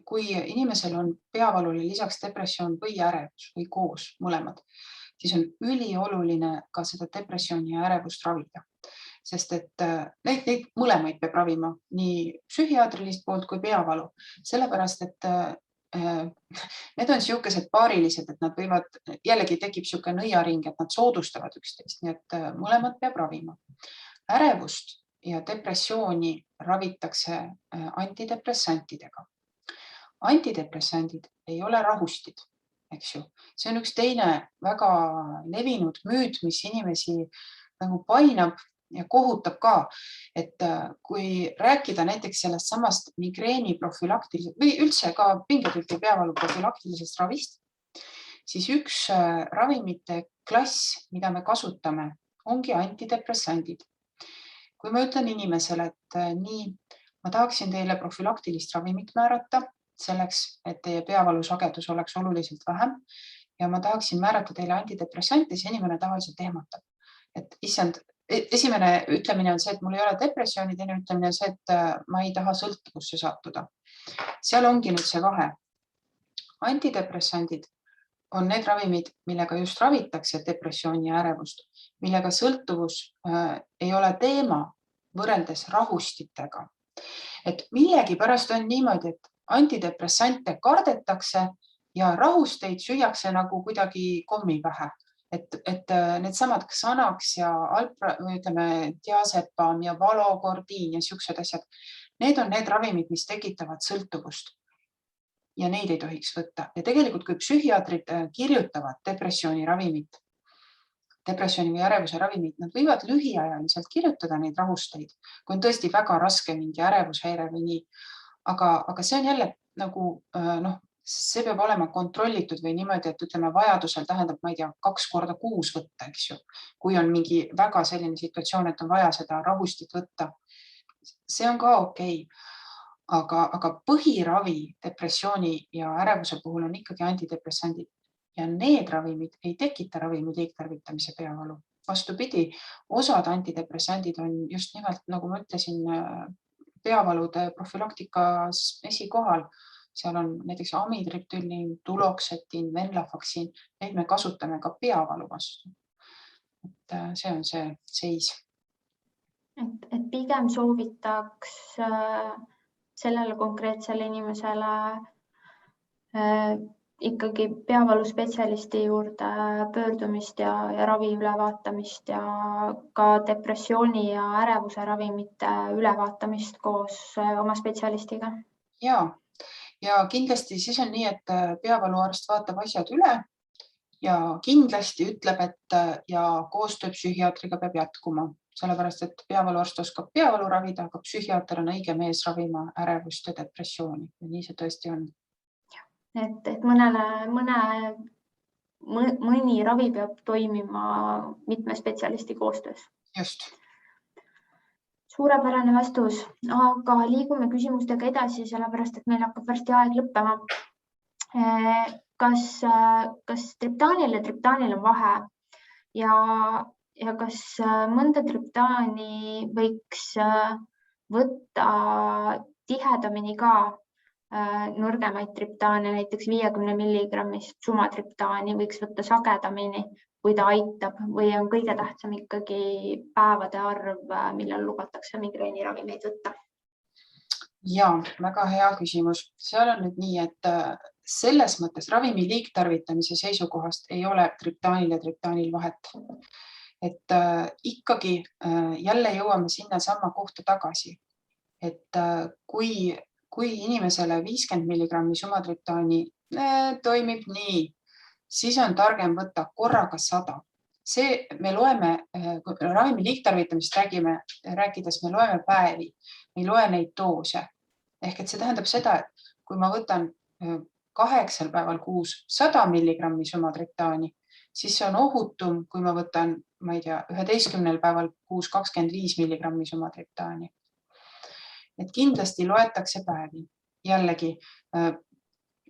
kui inimesel on peavalule lisaks depressioon või ärevus või koos mõlemad, siis on ülioluline ka seda depressiooni ja ärevust ravida. Sest et neid mõlemaid peab ravima nii psühhiaatrilist poolt kui peavalu. Sellepärast, et need on siukesed paarilised, et nad võivad, jällegi tekib siuke nõiaring, et nad soodustavad üksteist, nii et mõlemad peab ravima. Ärevust ja depressiooni ravitakse antidepressantidega. Antidepressandid ei ole rahustid, eks ju. See on üks teine väga levinud müüt, mis inimesi nagu painab ja kohutab ka, et kui rääkida näiteks sellest samast migreeni profülaktilisest või üldse ka pingetüüpi peavalu profülaktilisest ravist, siis üks ravimite klass, mida me kasutame, ongi antidepressandid. Kui ma ütlen inimesele, et nii, ma tahaksin teile profülaktilist ravimit määrata selleks, et teie peavalu sagedus oleks oluliselt vähem ja ma tahaksin määrata teile antidepressante, siis inimene tavaliselt ehmatab. Et issand, esimene ütlemine on see, et mul ei ole depressiooni, teine ütlemine on see, et ma ei taha sõltuvusse sattuda. Seal ongi nüüd see vahe. Antidepressandid on need ravimid, millega just ravitakse depressiooni ja ärevust, millega sõltuvus ei ole teema võrreldes rahustitega. Et millegipärast on niimoodi, et antidepressante kardetakse ja rahusteid süüakse nagu kuidagi kommi pähe. Et need samad Xanax ja diazepam ja valokordiin ja siuksed asjad, need on need ravimid, mis tekitavad sõltuvust. Ja neid ei tohiks võtta. Ja tegelikult, kui psühhiaatrid kirjutavad depressiooni ravimit, depressiooni või ärevuse ravimit, nad võivad lühiajaliselt kirjutada neid rahusteid, kui on tõesti väga raske mingi ärevushäire või nii. Aga see on jälle nagu, see peab olema kontrollitud või niimoodi, et ütleme vajadusel tähendab, ma ei tea, 2 korda kuus võtta, eks ju. Kui on mingi väga selline situatsioon, et on vaja seda rahustit võtta, see on ka okei. Aga põhiravi depressiooni ja ärevuse puhul on ikkagi antidepressandid ja need ravimid ei tekita ravimi liigtarvitamise peavalu. Vastupidi, osad antidepressandid on just nimelt, nagu ma ütlesin, peavalude profülaktikas esikohal. Seal on näiteks amitriptylliin, tuloxetin, venlafaxiin, neid me kasutame ka peavalu vastu. Et see on see seis. Et pigem soovitaks sellele konkreetsele inimesele ikkagi peavalu spetsialisti juurde pöördumist ja ravi ülevaatamist ja ka depressiooni ja ärevuse ravimite ülevaatamist koos oma spetsialistiga. Ja kindlasti siis on nii, et peavaluarst vaatab asjad üle ja kindlasti ütleb, et ja koostöö psühhiaatriga peab jätkuma, sellepärast, et peavaluarst oskab peavalu ravida, aga psühhiaater on õige mees ravima ärevust ja depressiooni. Ja nii see tõesti on. Et mõni ravi peab toimima mitme spetsialisti koostöös. Just. Suurepärane vastus, aga liigume küsimustega edasi, sellepärast, et meil hakkab varsti aeg lõppema. Kas triptaanil ja triptaanil on vahe ja kas mõnda triptaani võiks võtta tihedamini ka nõrgemaid triptaane, näiteks 50 milligrammist sumatriptaani võiks võtta sagedamini, kui ta aitab või on kõige tähtsam ikkagi päevade arv, millal lubatakse migreeniravimeid võtta? Ja, väga hea küsimus. Seal on nüüd nii, et selles mõttes ravimi liigtarvitamise seisukohast ei ole triptaanil ja triptaanil vahet. Et ikkagi jälle jõuame sinna sama kohta tagasi. Et kui inimesele 50 milligrammi sumatriptaani toimib nii, siis on targem võtta korraga 100. See me loeme, kui ravimi liigtarvitamist rääkides, me loeme päevi, me ei loe neid doose. Ehk et see tähendab seda, et kui ma võtan 8 päeval kuus 100 milligrammi sumatriptaani, siis see on ohutum, kui ma võtan, ma ei tea, 11 päeval kuus 25 milligrammi sumatriptaani. Et kindlasti loetakse päevi. Jällegi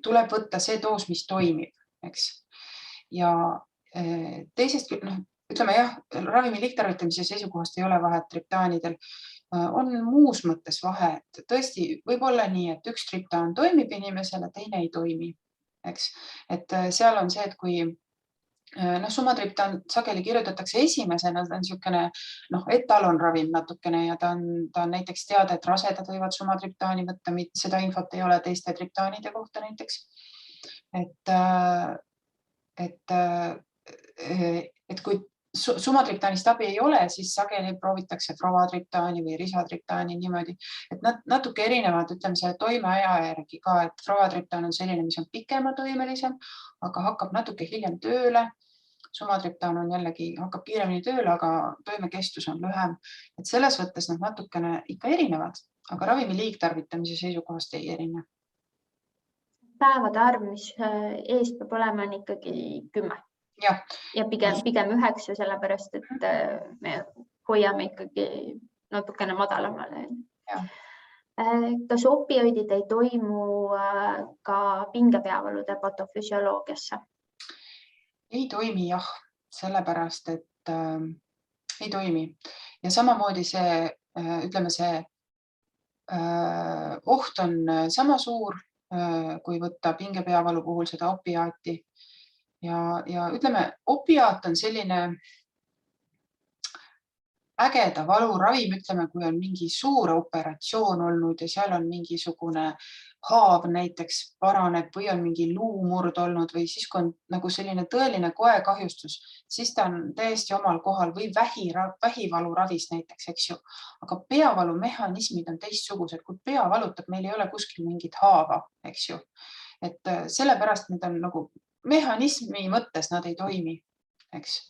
tuleb võtta see doos, mis toimib, eks. Ja teisest, ütleme jah, ravimi liigtarvitamise seisukohast ei ole vahet triptaanidel. On muus mõttes vahe, et tõesti võib olla nii, et üks triptaan toimib inimesele, teine ei toimi, eks. Et seal on see, et kui sumatriptaan sageli kirjutatakse esimesena, ta on niisugune etalonravim natukene ja ta on näiteks teada, et rasedad võivad sumatriptaani võtta, seda infot ei ole teiste triptaanide kohta näiteks. Et kui sumatriptaanist abi ei ole, siis sageli proovitakse provatriptaani või risatriptaani niimoodi, et nad natuke erinevad, ütleme selle toimeaja järgi ka, et provatriptaan on selline, mis on pikematoimelisem, aga hakkab natuke hiljem tööle. Sumatriptaan on jällegi, hakkab kiiremini tööle, aga toimekestus on lühem. Et selles võttes nad natukene ikka erinevad, aga ravimi liigtarvitamise seisukohast ei erine. Päevade arv, mis ees peab olema, on ikkagi 10. Ja pigem 9, sellepärast, et me hoiame ikkagi natukene madalamale. Kas opioidid ei toimu ka pingepeavalude patofüsioloogiasse? Ei toimi jah, sellepärast, et ei toimi. Ja samamoodi see, ütleme see oht on sama suur, kui võtta pingepeavalu puhul seda opiaati. Ja ütleme, opiaat on selline ägeda valuravim, ütleme, kui on mingi suur operatsioon olnud ja seal on mingisugune haav näiteks paraneb või on mingi luumurd olnud või siis, kui on nagu selline tõeline koekahjustus, siis ta on täiesti omal kohal või vähivaluravis näiteks, eks ju. Aga peavalumehhanismid on teistsugused, kui pea valutab, meil ei ole kuskil mingit haava, eks ju. Et sellepärast need on nagu mehhanismi mõttes nad ei toimi, eks.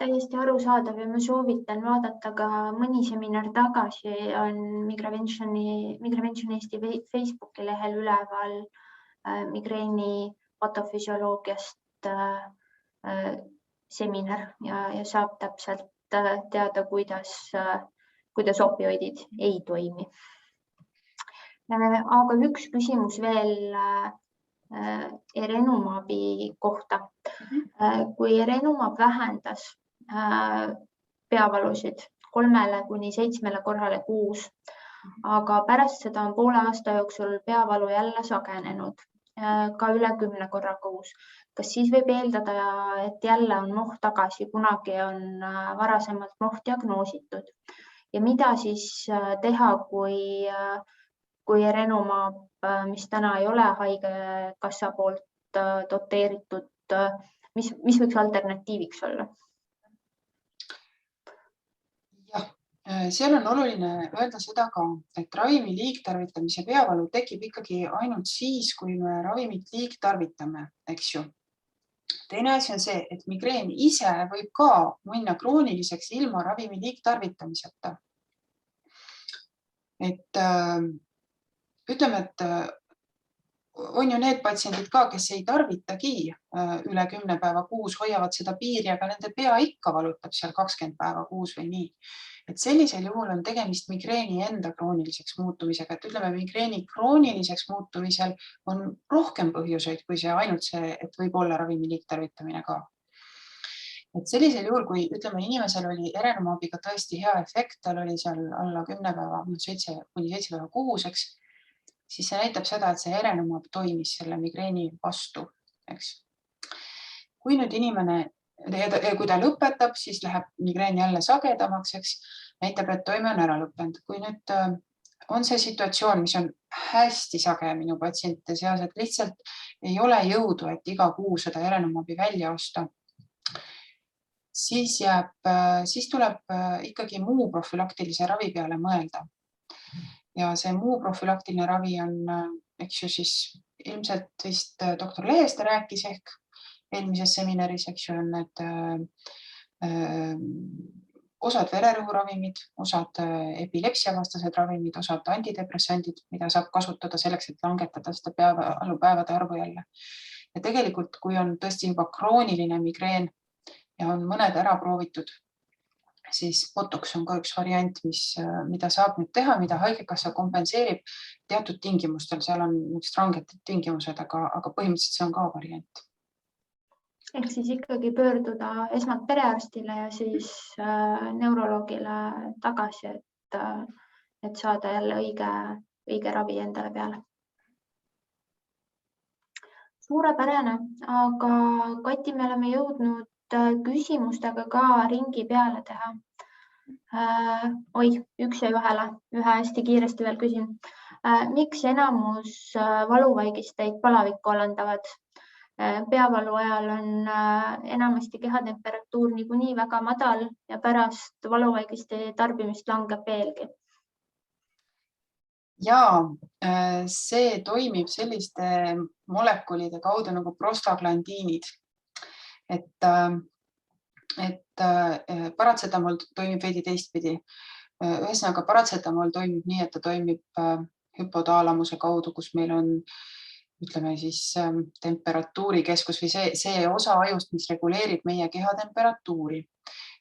Täiesti arusaadav ja ma soovitan vaadata ka mõni seminar tagasi on Migravention Eesti Facebooki lehel üleval migreeni patofüsioloogiast seminar ja saab täpselt teada, kuidas opioidid ei toimi. Aga üks küsimus veel Erenumabi kohta. Kui Erenumab vähendas peavalusid 3–7 korrale kuus, aga pärast seda on poole aasta jooksul peavalu jälle sagenenud, ka üle 10 korra kuus. Kas siis võib eeldada, et jälle on moh tagasi, kunagi on varasemalt moh diagnoositud? Ja mida siis teha, kui Erenumab, mis täna ei ole haigekassa poolt doteeritud, mis võiks alternatiiviks olla? Jah, seal on oluline öelda seda ka, et ravimi liigtarvitamise peavalu tekib ikkagi ainult siis, kui me ravimit liigtarvitame, eks ju. Teine asi on see, et migreen ise võib ka minna krooniliseks ilma ravimi liigtarvitamiseta. Et ütleme, et on ju need patsiendid ka, kes ei tarvitagi üle 10 päeva kuus, hoiavad seda piiri, aga nende pea ikka valutab seal 20 päeva kuus või nii. Et sellisel juhul on tegemist migreeni enda krooniliseks muutumisega, et ütleme, migreeni krooniliseks muutumisel on rohkem põhjuseid kui see ainult see, et võib olla ravimi liigtarvitamine ka. Et sellisel juhul, kui ütleme, inimesel oli Erenumabiga tõesti hea efekt, tal oli seal alla 10 päeva, 7 päeva kuus, eks, siis see näitab seda, et see Erenumab toimis selle migreeni vastu, eks. Kui nüüd inimene, kui ta lõpetab, siis läheb migreen jälle sagedamaks, eks, näitab, et toime on ära lõppenud. Kui nüüd on see situatsioon, mis on hästi sage minu patsientide seas, et lihtsalt ei ole jõudu, et iga kuu seda Erenumabi välja osta, siis tuleb ikkagi muu profülaktilise ravi peale mõelda. Ja see muu profülaktiline ravi on, eks ju, siis ilmselt vist doktor Leheste rääkis ehk eelmises seminaris, eks ju, on need osad vererõhuravimid, osad epilepsiavastased ravimid, osad antidepressandid, mida saab kasutada selleks, et langetada seda päevade arvu jälle. Ja tegelikult, kui on tõesti juba krooniline migreen ja on mõned ära proovitud, siis botox on ka üks variant, mida saab nüüd teha, mida haigekassa kompenseerib teatud tingimustel. Seal on üks ranged tingimused, aga põhimõtteliselt see on ka variant. Ehk siis ikkagi pöörduda esmalt perearstile ja siis neuroloogile tagasi, et saada jälle õige ravi endale peale. Suurepärane, aga Kati, me oleme jõudnud küsimustega ka ringi peale teha. Üks jäi vahele, ühe hästi kiiresti veel küsin. Miks enamus valuvaigisteid palavikku alandavad? Peavalu ajal on enamasti kehatemperatuur niikuinii väga madal ja pärast valuvaigiste tarbimist langeb veelgi. Ja see toimib selliste molekulide kaudu nagu prostaglandiinid. Et paratsetamol toimib veidi teistpidi. Ühesõnaga, paratsetamol toimib nii, et ta toimib hüpotaalamuse kaudu, kus meil on, ütleme siis, temperatuurikeskus või see osa ajust, mis reguleerib meie keha temperatuuri.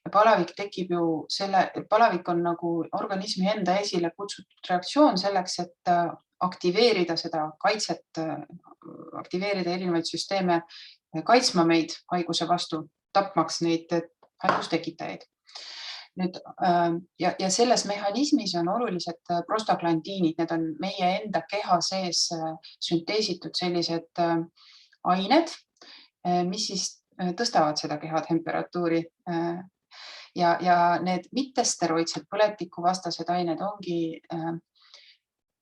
Ja palavik tekib ju palavik on nagu organismi enda esile kutsutud reaktsioon selleks, et aktiveerida seda kaitset, aktiveerida erinevaid süsteeme, kaitsma meid haiguse vastu, tapmaks neid haigustekitajaid. Nüüd, ja selles mehhanismis on olulised prostaglandiinid, need on meie enda keha sees sünteesitud sellised ained, mis siis tõstavad seda keha temperatuuri. Ja need mittesteroidsed põletikuvastased ained ongi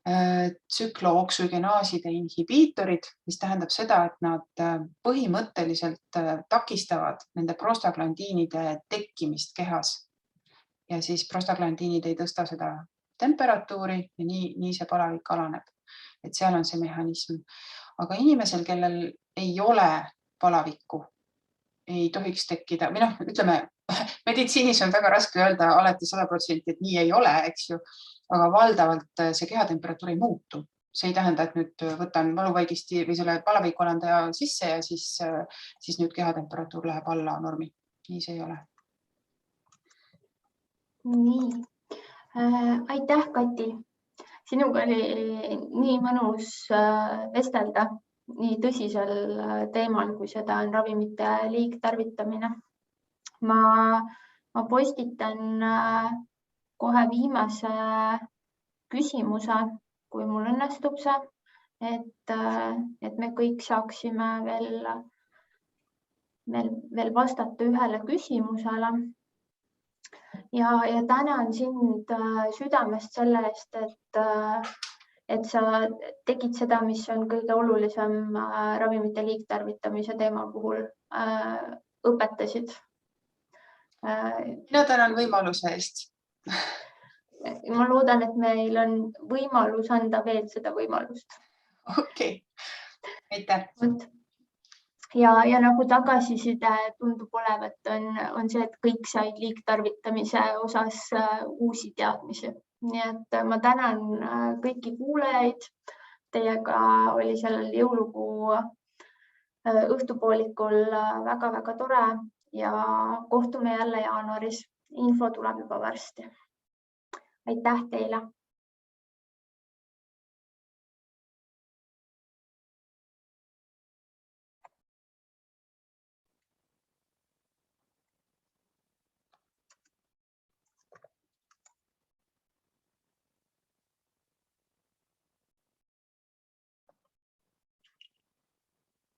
tsüklooksügenaaside inhibiitorid, mis tähendab seda, et nad põhimõtteliselt takistavad nende prostaglandiinide tekkimist kehas. Ja siis prostaglandiinid ei tõsta seda temperatuuri ja nii see palavik alaneb. Et seal on see mehhanism. Aga inimesel, kellel ei ole palavikku, ei tohiks tekkida, või ütleme, meditsiinis on väga raske öelda alati 100%, et nii ei ole, eks ju, aga valdavalt see kehatemperatuur ei muutu. See ei tähenda, et nüüd võtan valuvaigisti või selle palavikualandaja sisse ja siis nüüd kehatemperatuur läheb alla normi. Nii see ei ole. Nii. Aitäh, Kati. Sinuga oli nii mõnus vestelda nii tõsisel teemal, kui seda on ravimite liigtarvitamine. Ma postitan kohe viimase küsimuse, kui mul õnnestub see, et me kõik saaksime veel vastata ühele küsimusele. Ja tänan sind südamest selle eest, et sa tegid seda, mis on kõige olulisem ravimite liigtarvitamise teema puhul, õpetasid. Mina tänan võimaluse eest. Ma loodan, et meil on võimalus anda veel seda võimalust. Okei. Aitäh. Ja nagu tagasiside tundub olevat, on see, et kõik said liigtarvitamise osas uusi teadmisi. Nii et ma tänan kõiki kuulajaid. Teiega oli sellel jõulukuu õhtupoolikul väga-väga tore ja kohtume jälle jaanuaris. Info tuleb juba varsti. Aitäh teile!